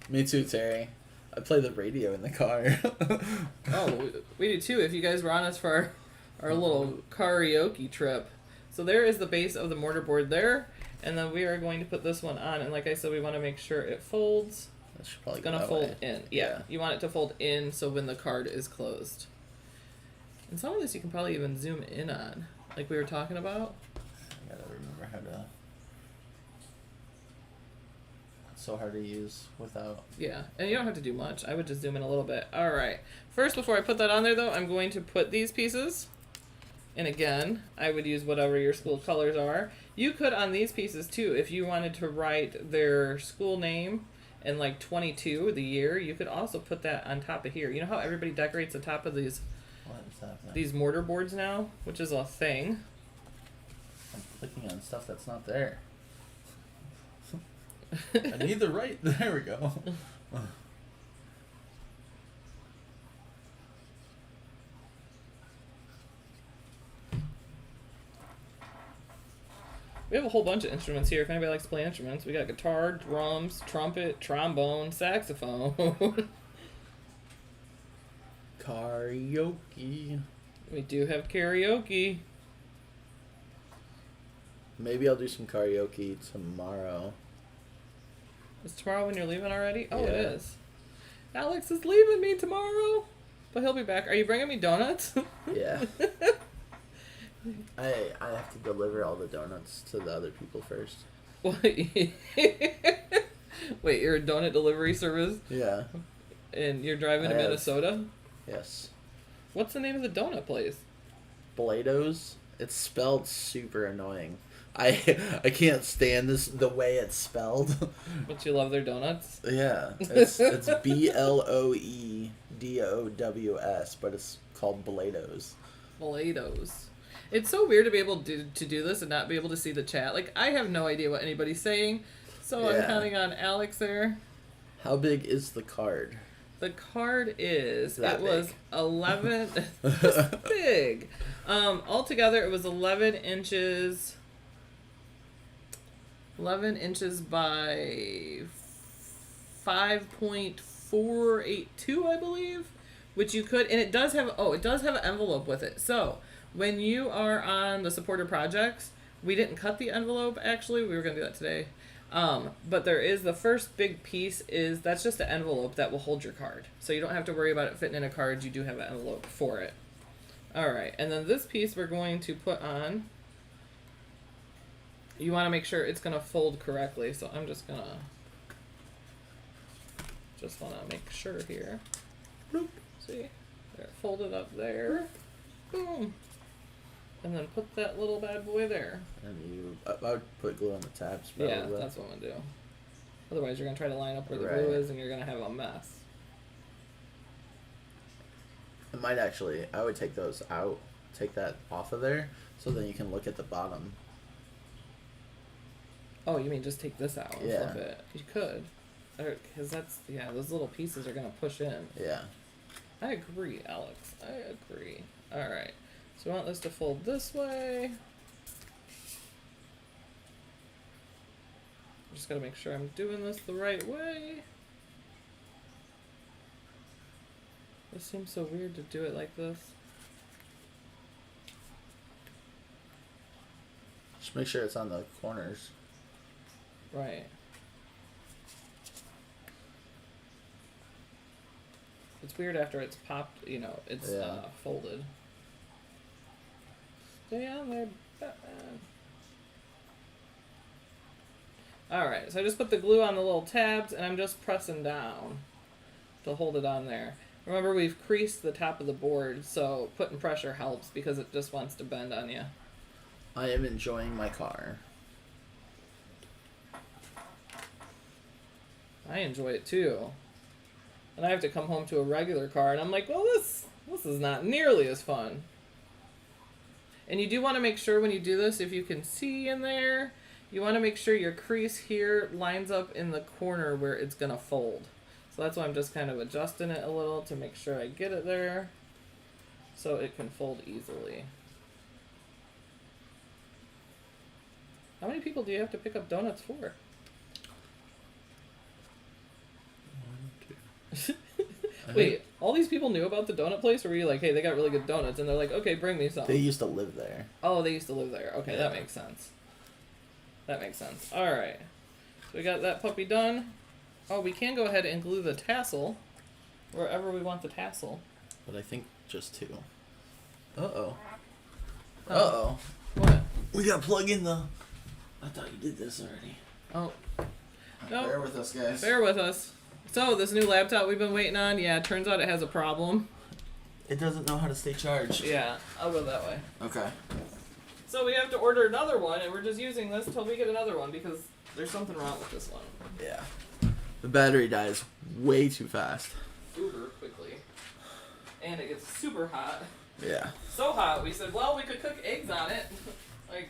Me too, Terry. I play the radio in the car. Oh, we do too. If you guys were on us for our little karaoke trip. So there is the base of the mortarboard there, and then we are going to put this one on. And like I said, we want to make sure it folds. That should probably It's gonna go that fold way. in. Yeah, you want it to fold in so when the card is closed. And some of this you can probably even zoom in on, like we were talking about. I gotta remember how to. It's so hard to use without. Yeah, and you don't have to do much. I would just zoom in a little bit. All right. First, before I put that on there, though, I'm going to put these pieces. And again, I would use whatever your school colors are. You could on these pieces, too, if you wanted to write their school name and like 22, the year, you could also put that on top of here. You know how everybody decorates the top of these What is that thing? these mortar boards now, which is a thing. I'm clicking on stuff that's not there. I need the right. There we go. We have a whole bunch of instruments here. If anybody likes to play instruments, we got guitar, drums, trumpet, trombone, saxophone. Karaoke. We do have karaoke. Maybe I'll do some karaoke tomorrow. Is tomorrow when you're leaving already? Oh, Yeah. it is. Alex is leaving me tomorrow, but he'll be back. Are you bringing me donuts? Yeah. I have to deliver all the donuts to the other people first. Wait, you're a donut delivery service? Yeah. And you're driving to I have- Minnesota? Yes. What's the name of the donut place? Blados. It's spelled super annoying. I can't stand the way it's spelled. But you love their donuts? Yeah. It's Bloedows, but it's called Blados. Blados. It's so weird to be able to do this and not be able to see the chat. Like, I have no idea what anybody's saying, so I'm Yeah. counting on Alex there. How big is the card? The card is, That it was big. 11, this big. Altogether, it was 11 inches by 5.482, I believe, which you could, and it does have an envelope with it. So when you are on the supporter projects, we didn't cut the envelope, actually. We were going to do that today. But there is the first big piece that's just an envelope that will hold your card. So you don't have to worry about it fitting in a card. You do have an envelope for it. All right. And then this piece we're going to put on. You want to make sure it's going to fold correctly. So I'm just going to want to make sure here. Boop. See? There, fold it up there. Boom. And then put that little bad boy there. And I would put glue on the tabs, probably. Yeah, that's what I'm going to do. Otherwise, you're going to try to line up where the Right. glue is, and you're going to have a mess. I would take those out, take that off of there, so then you can look at the bottom. Oh, you mean just take this out and Yeah. flip it? You could. Because those little pieces are going to push in. Yeah. I agree, Alex. I agree. All right. So I want this to fold this way. Just gotta make sure I'm doing this the right way. This seems so weird to do it like this. Just make sure it's on the corners. Right. It's weird after it's popped, it's Yeah. folded. Stay on there, Batman. Alright, so I just put the glue on the little tabs and I'm just pressing down to hold it on there. Remember, we've creased the top of the board, so putting pressure helps because it just wants to bend on you. I am enjoying my car. I enjoy it too. And I have to come home to a regular car and I'm like, well, this is not nearly as fun. And you do want to make sure when you do this, if you can see in there, you want to make sure your crease here lines up in the corner where it's going to fold. So that's why I'm just kind of adjusting it a little to make sure I get it there so it can fold easily. How many people do you have to pick up donuts for? Wait, all these people knew about the donut place, or were you like, hey, they got really good donuts, and they're like, okay, bring me some? They used to live there. Oh, they used to live there. Okay, Yeah. that makes sense. That makes sense. Alright. So we got that puppy done. Oh, we can go ahead and glue the tassel wherever we want the tassel. But I think just two. Uh-oh. Oh. Uh-oh. What? We gotta plug in the... I thought you did this already. Oh. No. Bear with us, guys. Bear with us. So, this new laptop we've been waiting on, yeah, turns out it has a problem. It doesn't know how to stay charged. Yeah, I'll go that way. Okay. So we have to order another one, and we're just using this until we get another one, because there's something wrong with this one. Yeah. The battery dies way too fast. Uber quickly. And it gets super hot. Yeah. So hot, we said, well, we could cook eggs on it. Like,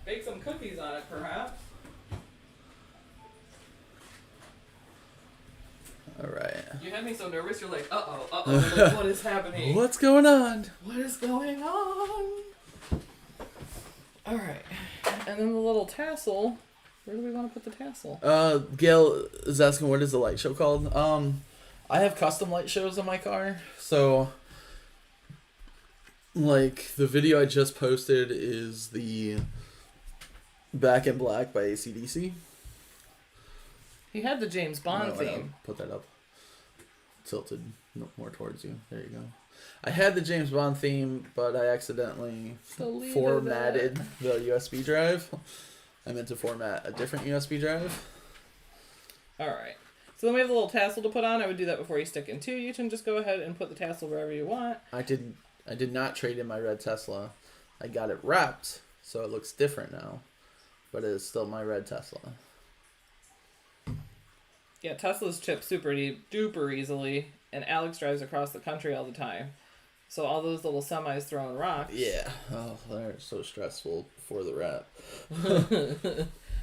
bake some cookies on it, perhaps. Alright. You had me so nervous, you're like, uh-oh, like, what is happening? What's going on? What is going on? Alright. And then the little tassel. Where do we want to put the tassel? Gail is asking, what is the light show called? I have custom light shows on my car. So, like, the video I just posted is the Back in Black by AC/DC. He had the James Bond theme. Put that up. Tilted more towards you. There you go. I had the James Bond theme, but I accidentally formatted the USB drive. I meant to format a different USB drive. Alright. So then we have the little tassel to put on. I would do that before you stick in too. You can just go ahead and put the tassel wherever you want. I did not trade in my red Tesla. I got it wrapped, so it looks different now. But it is still my red Tesla. Yeah, Teslas chip super duper easily, and Alex drives across the country all the time. So all those little semis throwing rocks. Yeah. Oh, they're so stressful before the wrap.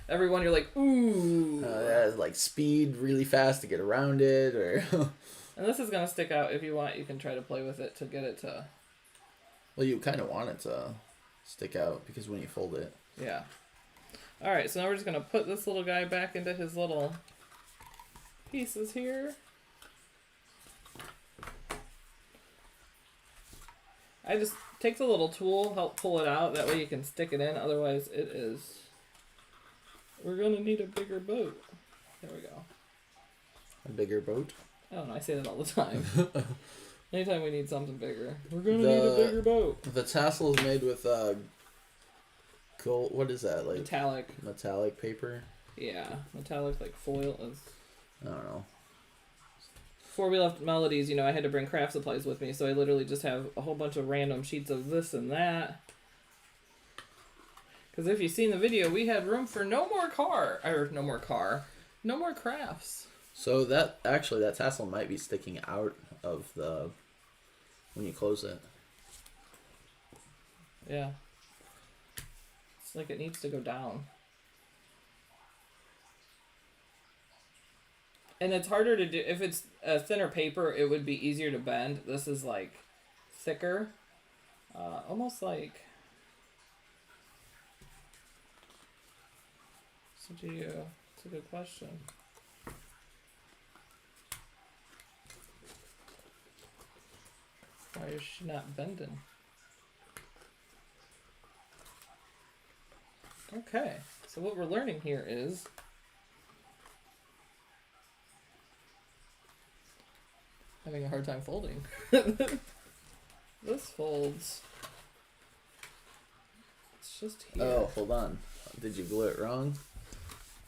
Everyone, you're like, ooh. Yeah, like speed really fast to get around it, or. And this is gonna stick out. If you want, you can try to play with it to get it to. Well, you kind of want it to stick out because when you fold it. Yeah. All right, so now we're just gonna put this little guy back into his little pieces here. I just take the little tool, help pull it out. That way you can stick it in. Otherwise, it is. We're gonna need a bigger boat. There we go. A bigger boat? I don't know. I say that all the time. Anytime we need something bigger, we're gonna need a bigger boat. The tassel is made with gold. What is that, like? Metallic paper. Yeah, metallic like foil is. I don't know. Before we left Melodies, you know, I had to bring craft supplies with me, so I literally just have a whole bunch of random sheets of this and that. Because if you've seen the video, we had room for no more crafts. So that tassel might be sticking out of the when you close it. Yeah. It's like it needs to go down. And it's harder to do. If it's a thinner paper, it would be easier to bend. This is like thicker. Almost like. So do you? It's a good question. Why is she not bending? Okay, so what we're learning here is having a hard time folding. This folds. It's just here. Oh, hold on. Did you glue it wrong?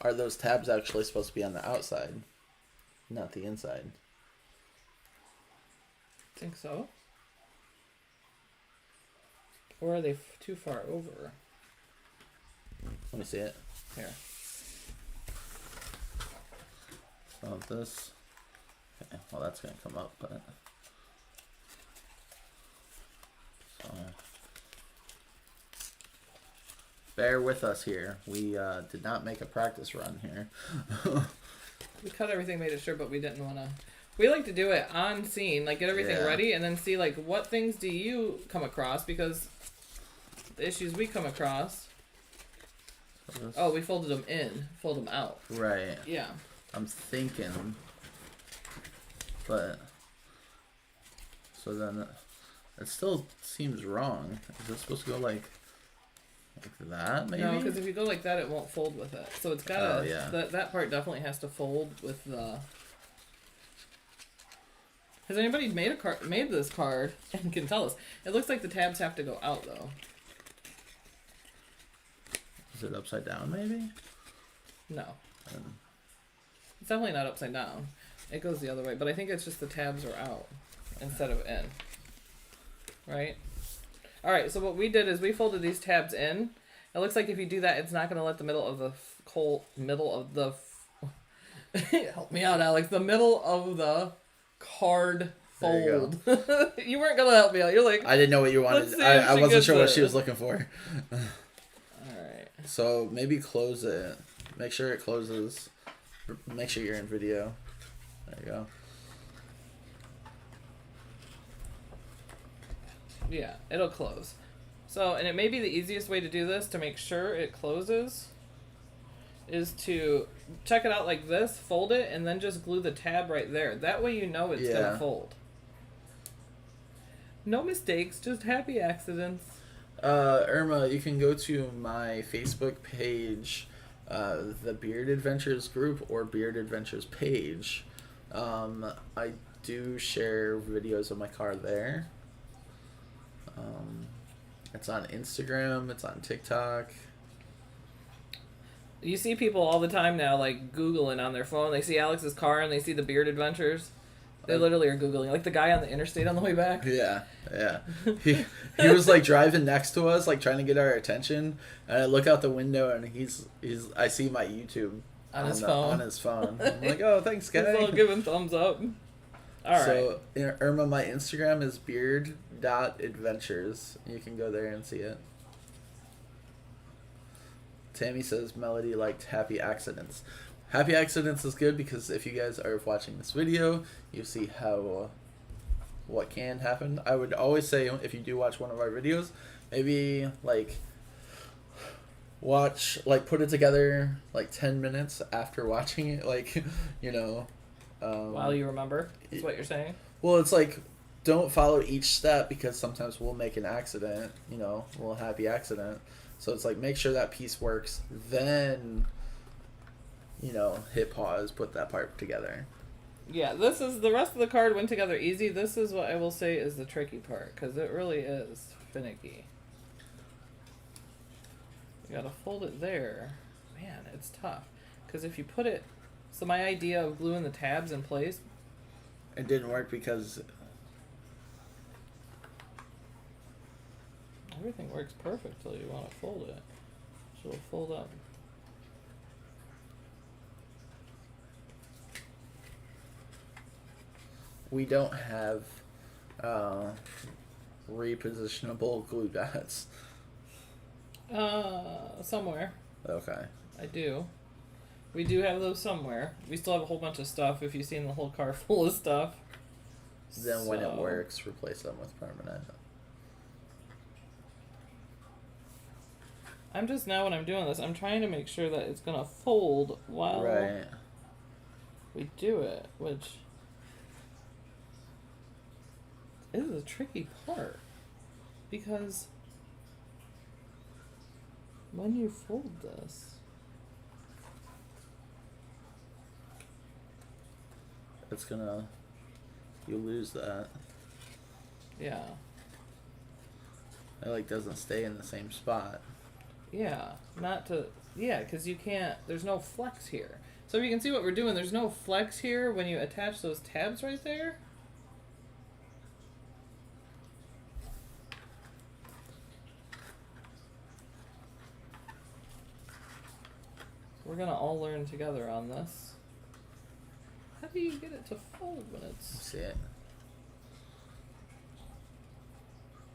Are those tabs actually supposed to be on the outside, not the inside? I think so. Or are they too far over? Let me see it. Here. Oh, this. Okay, well, that's going to come up, but. So. Bear with us here. We did not make a practice run here. We cut everything, made it sure, but we didn't want to. We like to do it on scene, like get everything ready, and then see like what things do you come across, because the issues we come across. Oh, we folded them in, fold them out. Right. Yeah. I'm thinking, but so then it still seems wrong. Is it supposed to go like that? Maybe. No, because if you go like that, it won't fold with it. So it's gotta. Oh, yeah. That part definitely has to fold with the. Has anybody made this card and can tell us? It looks like the tabs have to go out though. Is it upside down, maybe? No. It's definitely not upside down. It goes the other way, but I think it's just the tabs are out instead of in. Right? Alright, so what we did is we folded these tabs in. It looks like if you do that, it's not going to let the middle of the help me out, Alex. The middle of the card fold. You weren't going to help me out. You're like, I didn't know what you wanted. I wasn't sure what she was looking for. Alright. So maybe close it. Make sure it closes. Make sure you're in video. There you go. Yeah, it'll close. So, and it may be the easiest way to do this to make sure it closes is to check it out like this, fold it, and then just glue the tab right there. That way you know it's going to fold. No mistakes, just happy accidents. Irma, you can go to my Facebook page, the Beard Adventures group or Beard Adventures page. I do share videos of my car there. It's on Instagram, it's on TikTok. You see people all the time now, like, Googling on their phone. They see Alex's car and they see the Beard Adventures. They literally are Googling. Like the guy on the interstate on the way back. Yeah. He was, like, driving next to us, like, trying to get our attention. And I look out the window and I see my YouTube on his phone. On his phone. I'm like, oh, thanks, guy. He's giving thumbs up. All right. So, Irma, my Instagram is beard.adventures. You can go there and see it. Tammy says Melody liked Happy Accidents. Happy Accidents is good because if you guys are watching this video, you see what can happen. I would always say if you do watch one of our videos, maybe like put it together like 10 minutes after watching it, like, you know. While you remember, is what you're saying? Well, it's like, don't follow each step because sometimes we'll make an accident, you know, a little happy accident. So it's like, make sure that piece works, then, you know, hit pause, put that part together. Yeah, this is, the rest of the card went together easy. This is what I will say is the tricky part, because it really is finicky. You gotta fold it there. Man, it's tough. Because if you put it, so my idea of gluing the tabs in place, it didn't work because everything works perfect till you want to fold it. So it'll fold up. We don't have repositionable glue dots. Somewhere. Okay. I do. We do have those somewhere. We still have a whole bunch of stuff if you've seen the whole car full of stuff. Then when it works, replace them with permanent. I'm just, now when I'm doing this, I'm trying to make sure that it's going to fold while we do it, which is a tricky part. Because when you fold this, it's gonna, you lose that. yeah. It like doesn't stay in the same spot. Yeah, not to, yeah, because you can't, there's no flex here. So if you can see what we're doing, there's no flex here when you attach those tabs right there. We're gonna all learn together on this. How do you get it to fold when it's... See it.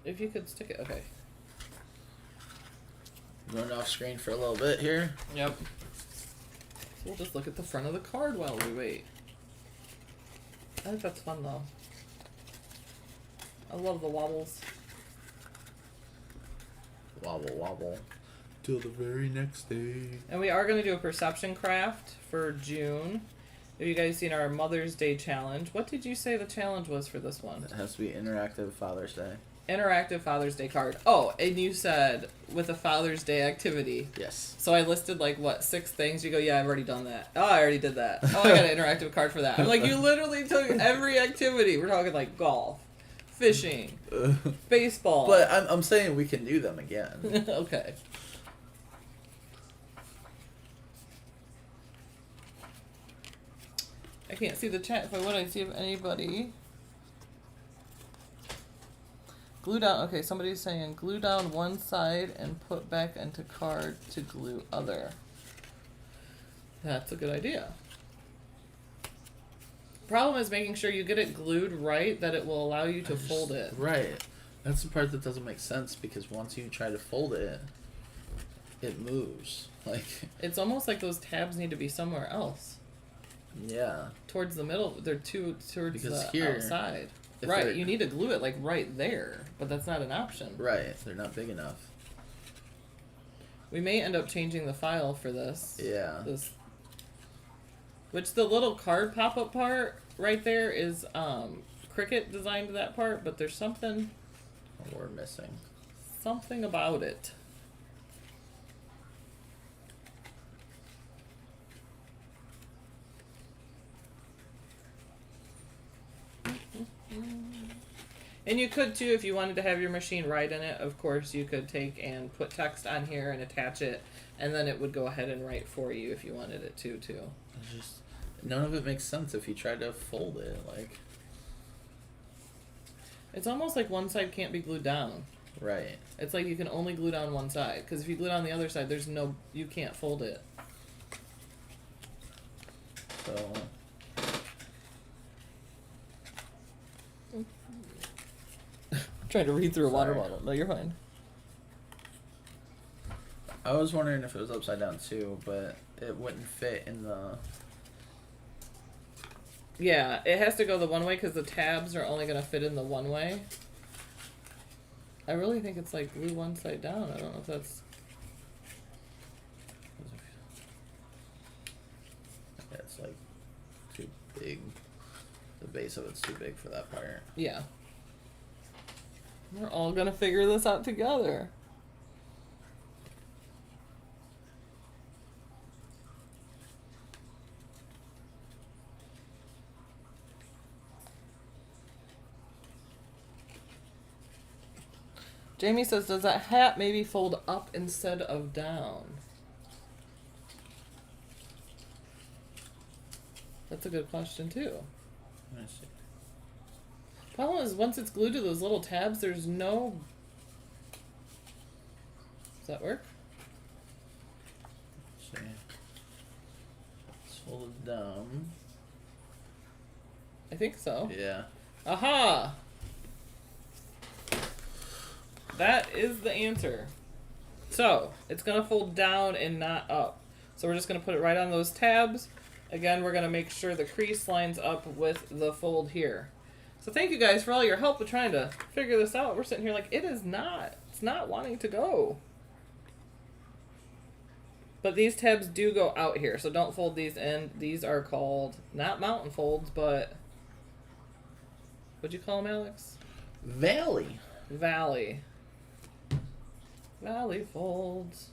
If you could stick it, okay. Going off screen for a little bit here. Yep. So we'll just look at the front of the card while we wait. I think that's fun though. I love the wobbles. Wobble, wobble. Till the very next day. And we are going to do a perception craft for June. Have you guys seen our Mother's Day challenge? What did you say the challenge was for this one? It has to be interactive Father's Day. Interactive Father's Day card. Oh, and you said with a Father's Day activity. Yes. So I listed like, what, 6 things? You go, yeah, I've already done that. Oh, I already did that. Oh, I got an interactive card for that. I'm like, you literally took every activity. We're talking like golf, fishing, baseball. But I'm saying we can do them again. Okay. I can't see the chat. If I would, I'd see if anybody... Glue down. Okay, somebody's saying glue down one side and put back into card to glue other. That's a good idea. Problem is making sure you get it glued right, that it will allow you to fold it. Right. That's the part that doesn't make sense because once you try to fold it, it moves. Like, it's almost like those tabs need to be somewhere else. yeah. Towards the middle. They're towards because the here, outside. Right, you need to glue it like right there, but that's not an option. Right, they're not big enough. We may end up changing the file for this. Yeah. Which the little card pop-up part right there is Cricut designed that part, but there's something we're missing. Something about it. And you could too, if you wanted to have your machine write in it, of course you could take and put text on here and attach it, and then it would go ahead and write for you if you wanted it to too. It's just, none of it makes sense if you try to fold it, like. It's almost like one side can't be glued down. Right. It's like you can only glue down one side, because if you glue down the other side, you can't fold it. So. Trying to read through a water bottle. No, you're fine. I was wondering if it was upside down too, but it wouldn't fit in the... Yeah, it has to go the one way because the tabs are only going to fit in the one way. I really think it's like glue one side down. I don't know if that's... Yeah, it's like too big. The base of it's too big for that part. Yeah. We're all gonna figure this out together. Jamie says, does that hat maybe fold up instead of down? That's a good question too. Let's see. Problem is, once it's glued to those little tabs, there's no... Does that work? Let's see. Let's fold it down. I think so. Yeah. Aha! That is the answer. So, it's going to fold down and not up. So we're just going to put it right on those tabs. Again, we're going to make sure the crease lines up with the fold here. So thank you guys for all your help with trying to figure this out. We're sitting here like, it's not wanting to go. But these tabs do go out here, so don't fold these in. These are called, not mountain folds, but, what'd you call them, Alex? Valley. Valley folds.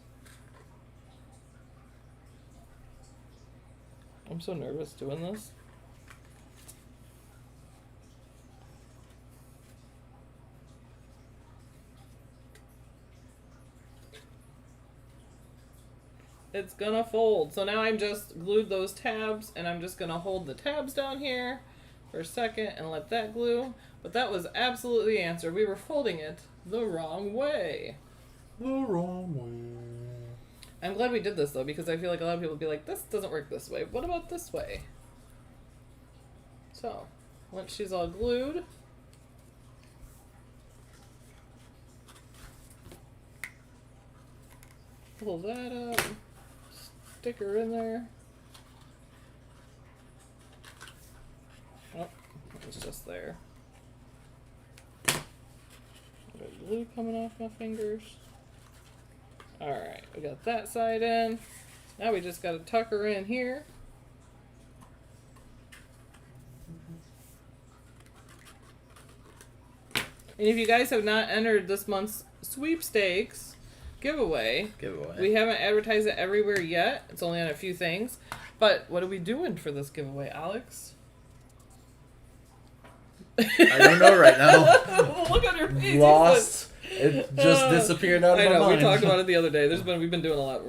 I'm so nervous doing this. It's gonna fold. So now I'm just glued those tabs, and I'm just gonna hold the tabs down here for a second and let that glue. But that was absolutely the answer. We were folding it the wrong way. The wrong way. I'm glad we did this though, because I feel like a lot of people would be like, this doesn't work this way. What about this way? So, once she's all glued, pull that up, stick her in there. Oh, it was just there. Got glue coming off my fingers. Alright, we got that side in. Now we just gotta tuck her in here. And if you guys have not entered this month's sweepstakes giveaway, we haven't advertised it everywhere yet. It's only on a few things. But what are we doing for this giveaway, Alex? I don't know right now. Look on your face. Lost. It just disappeared out of my mind. We talked about it the other day. We've been doing a lot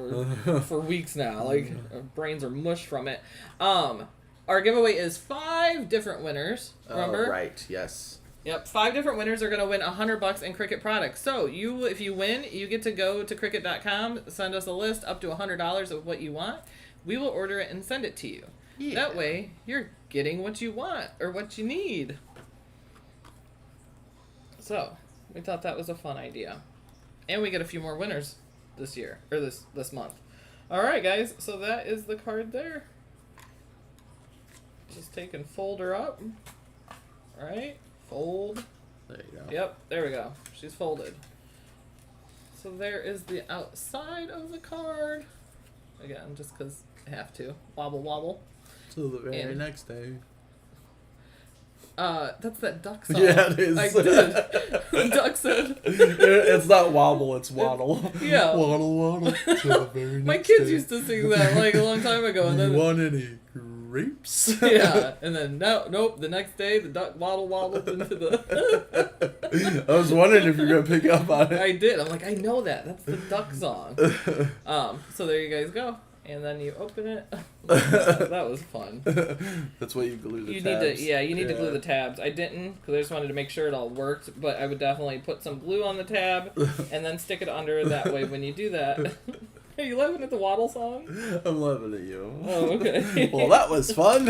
for weeks now. Like, our brains are mush from it. Our giveaway is 5 different winners. Remember? Oh, right. Yes. Yep, 5 different winners are going to win $100 in Cricut products. So if you win, you get to go to Cricut.com, send us a list up to $100 of what you want. We will order it and send it to you. Yeah. That way, you're getting what you want or what you need. So, we thought that was a fun idea. And we get a few more winners this year, or this month. Alright guys, so that is the card there. Just take and fold her up. Alright, fold. There you go. Yep, there we go. She's folded. So there is the outside of the card. Again, just because I have to. Wobble, wobble. Till the very next day. That's that duck song. Yeah, it is. I did. The duck said. It's not wobble, it's waddle. Yeah. Waddle, waddle. Till the very My next kids day. used to sing that like a long time ago. And You then, want any grapes? yeah, and then nope. The next day, the duck waddled into the. I was wondering if you were gonna pick up on it. I did. I'm like, I know that. That's the duck song. So there you guys go. And then you open it. That was fun. That's why you glue the You tabs. need to, you need to glue the tabs. I didn't, because I just wanted to make sure it all worked. But I would definitely put some glue on the tab and then stick it under. That way, when you do that, are you laughing at the waddle song? I'm laughing at you. Oh, okay. Well, that was fun.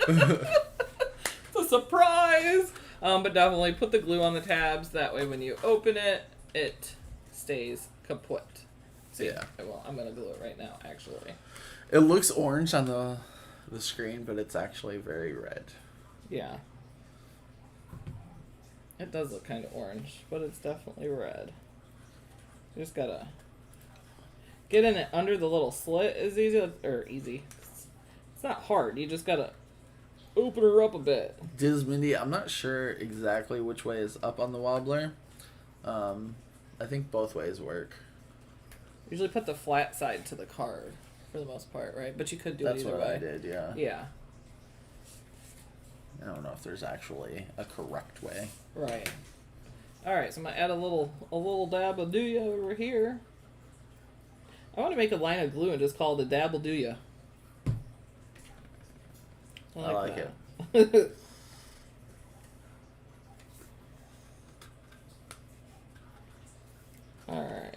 It's a surprise. But definitely put the glue on the tabs. That way, when you open it, it stays kaput. See, Yeah. Well, I'm gonna glue it right now. Actually. It looks orange on the screen, but it's actually very red. Yeah. It does look kind of orange, but it's definitely red. You just gotta get in it under the little slit. Is easy. It's not hard. You just gotta open her up a bit. Mindy, I'm not sure exactly which way is up on the wobbler. I think both ways work. Usually put the flat side to the card for the most part, right? But you could do That's it either what way. I did, yeah. Yeah. I don't know if there's actually a correct way. Right. All right, so I'm gonna add a little dab of dooya over here. I want to make a line of glue and just call it a dabble dooya. I like it. All right,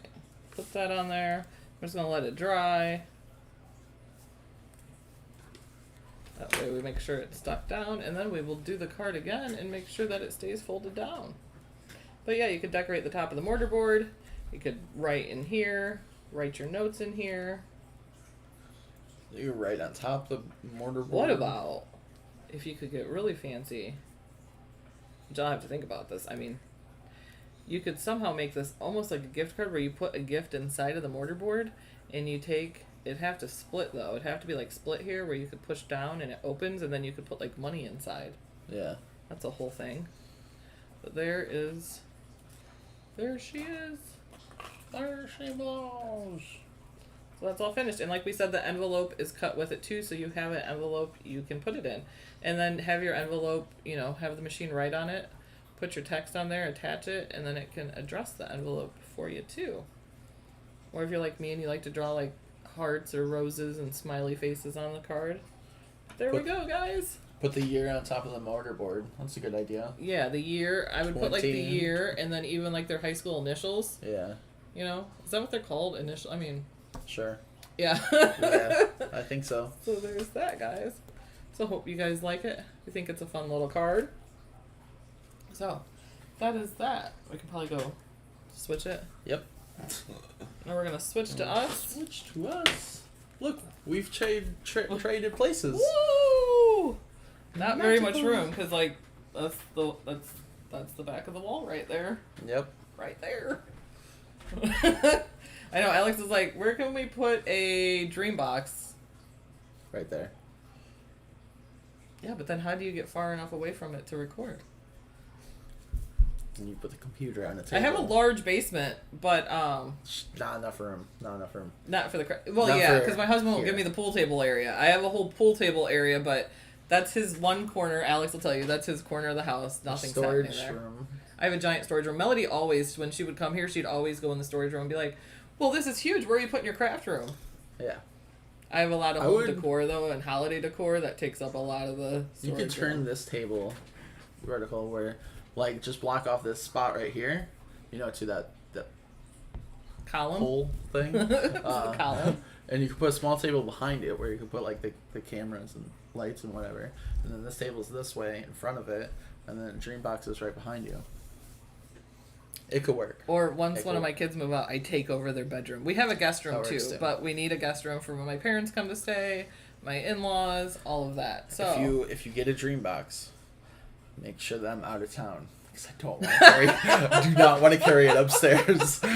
put that on there. I'm just gonna let it dry. That way we make sure it's stuck down, and then we will do the card again and make sure that it stays folded down. But yeah, you could decorate the top of the mortar board. You could write in here, write your notes in here. You write on top of the mortar board. What about if you could get really fancy? Which I'll have to think about this. I mean, you could somehow make this almost like a gift card where you put a gift inside of the mortar board and you take, it'd have to split though. It'd have to be like split here where you could push down and it opens and then you could put like money inside. Yeah. That's a whole thing. But there she is. There she belongs. So that's all finished. And like we said, the envelope is cut with it too, so you have an envelope you can put it in. And then have your envelope, have the machine write on it, put your text on there, attach it, and then it can address the envelope for you too. Or if you're like me and you like to draw like hearts or roses and smiley faces on the card, there we go, guys. Put the year on top of the mortar board. That's a good idea. Yeah, the year. I would put like the 20. year and then even like their high school initials. Yeah. Is that what they're called? Initial. I mean. Sure. Yeah. Yeah, I think so. So there's that, guys. So hope you guys like it. We think it's a fun little card. So that is that. We can probably go switch it. Yep. Now we're gonna switch to us. Switch to us. Look, we've traded places. Woo! Not very much Magical. room because like that's the back of the wall right there. Yep. Right there. I know. Alex is like, where can we put a DREAMBOX? Right there. Yeah, but then how do you get far enough away from it to record? And you put the computer on the table. I have a large basement, but Not enough room. Not enough room. not for the well, Not yeah, for because my husband won't here. give me the pool table area. I have a whole pool table area, but that's his one corner. Alex will tell you that's his corner of the house. Nothing's happening Storage there. room. I have a giant storage room. Melody always, when she would come here, she'd always go in the storage room and be like, "Well, this is huge. Where are you putting your craft room?" Yeah. I have a lot of home decor though, and holiday decor that takes up a lot of the You storage could turn room. this table vertical where, like, just block off this spot right here. To that column. hole thing. The column. And you can put a small table behind it where you can put like the cameras and lights and whatever. And then this table's this way in front of it, and then DreamBox is right behind you. It could work. Or once It one of could my kids move out, I take over their bedroom. We have a guest room That too, works, too. but we need a guest room for when my parents come to stay, my in-laws, all of that. So If you get a DreamBox, make sure that I'm out of town. Because I don't want to carry, I do not want to carry it upstairs. I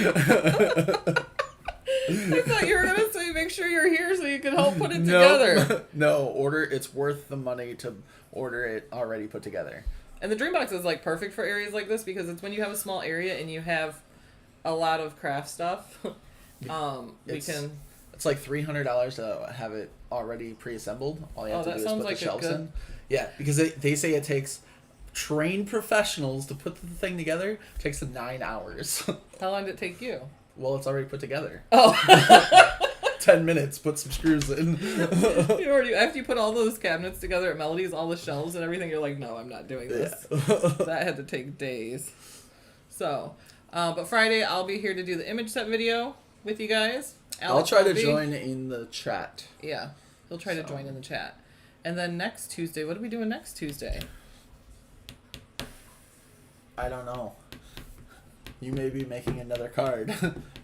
thought you were going to say make sure you're here so you can help put it together. No, it's worth the money to order it already put together. And the DreamBox is like perfect for areas like this because it's when you have a small area and you have a lot of craft stuff. It's like $300 to have it already pre-assembled. All you have to do is put the shelves in. Yeah, because they say it takes trained professionals to put the thing together. It takes 9 hours. How long did it take you? Well, it's already put together. Oh. 10 minutes, put some screws in. After you put all those cabinets together at Melody's, all the shelves and everything, you're like, no, I'm not doing this. Yeah. That had to take days. So, but Friday, I'll be here to do the image set video with you guys. I'll try to join in the chat. Yeah, he'll try to join in the chat. And then next Tuesday, what are we doing next Tuesday? I don't know. You may be making another card.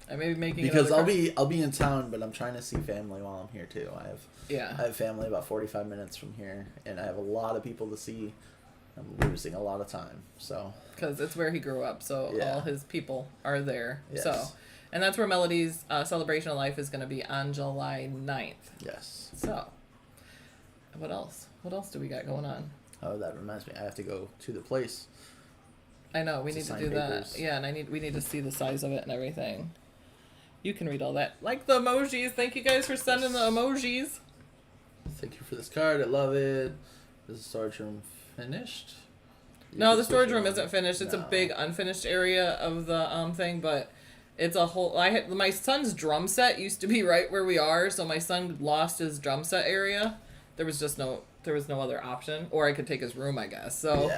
I may be making because another card. I'll be in town, but I'm trying to see family while I'm here too. I have family about 45 minutes from here, and I have a lot of people to see. I'm losing a lot of time, so because it's where he grew up, so all his people are there. Yes. So, and that's where Melody's celebration of life is going to be on July 9th. Yes. So, what else? What else do we got going on? Oh, that reminds me. I have to go to the place. I know, we need to do papers. that. Yeah, and we need to see the size of it and everything. You can read all that. Like the emojis. Thank you guys for sending the emojis. Thank you for this card. I love it. Is the storage room finished? No, the storage room isn't finished. It's a big unfinished area of the thing, but it's a whole... my son's drum set used to be right where we are, so my son lost his drum set area. There was no other option, or I could take his room, I guess. So,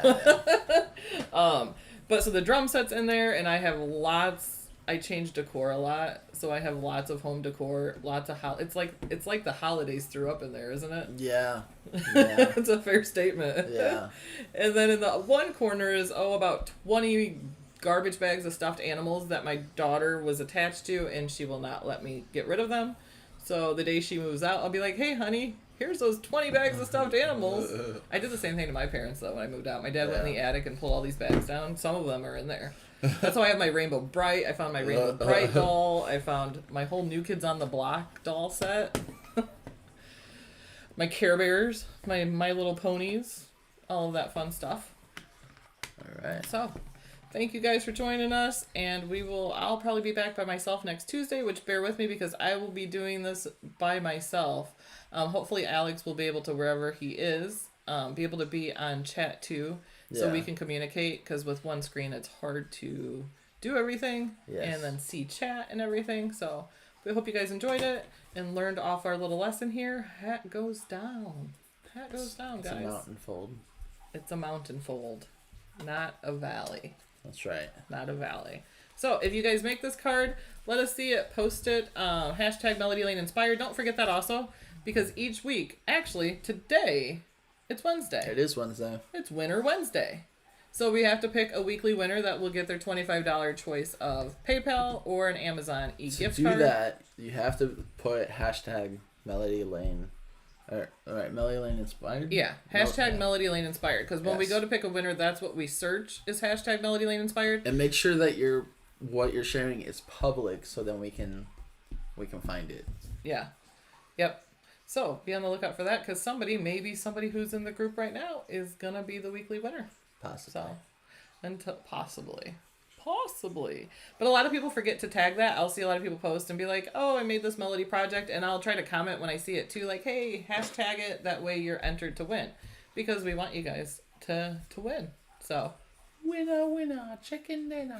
but so the drum set's in there, and I have lots. I change decor a lot, so I have lots of home decor, lots of it's like the holidays threw up in there, isn't it? Yeah. It's a fair statement. Yeah. And then in the one corner is about 20 garbage bags of stuffed animals that my daughter was attached to, and she will not let me get rid of them. So the day she moves out, I'll be like, "Hey, honey, here's those 20 bags of stuffed animals." I did the same thing to my parents, though, when I moved out. My dad went in the attic and pulled all these bags down. Some of them are in there. That's how I have my Rainbow Bright. I found my Rainbow Bright doll. I found my whole New Kids on the Block doll set. My Care Bears. My Little Ponies. All of that fun stuff. All right. So, thank you guys for joining us, and I'll probably be back by myself next Tuesday, which bear with me because I will be doing this by myself. Hopefully Alex will be able to, wherever he is, be able to be on chat too, so we can communicate, because with one screen it's hard to do everything and then see chat and everything. So we hope you guys enjoyed it and learned off our little lesson here. Hat goes down. Hat goes down, guys. It's a mountain fold. It's a mountain fold, not a valley. That's right. Not a valley. So if you guys make this card, let us see it. Post it. Hashtag Melody Lane Inspired. Don't forget that also, because each week, actually today, it's Wednesday. It is Wednesday. It's Winner Wednesday. So we have to pick a weekly winner that will get their $25 choice of PayPal or an Amazon e-gift card. To do that, you have to put hashtag Melody Lane. All right, Melody Lane Inspired? Yeah, hashtag Melody Lane Inspired. Because when we go to pick a winner, that's what we search is hashtag Melody Lane Inspired. And make sure that what you're sharing is public, so then we can find it. Yeah. Yep. So be on the lookout for that, because maybe somebody who's in the group right now is going to be the weekly winner. Possibly. So, possibly. But a lot of people forget to tag that. I'll see a lot of people post and be like, "Oh, I made this melody project," and I'll try to comment when I see it too, like, "Hey, hashtag it." That way you're entered to win, because we want you guys to win. So, winner, chicken dinner.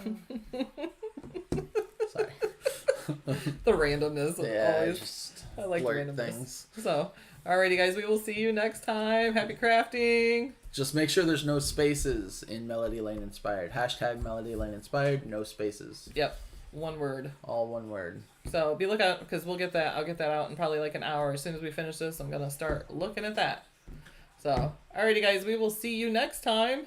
Sorry. The randomness. Always. I like the randomness. Things. So, alrighty, guys, we will see you next time. Happy crafting. Just make sure there's no spaces in Melody Lane Inspired. Hashtag Melody Lane Inspired, no spaces. Yep. One word. All one word. So be lookout, because I'll get that out in probably like an hour. As soon as we finish this, I'm going to start looking at that. So, alrighty, guys, we will see you next time.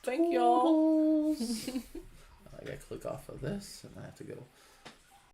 Thank y'all. I got to click off of this, and I have to go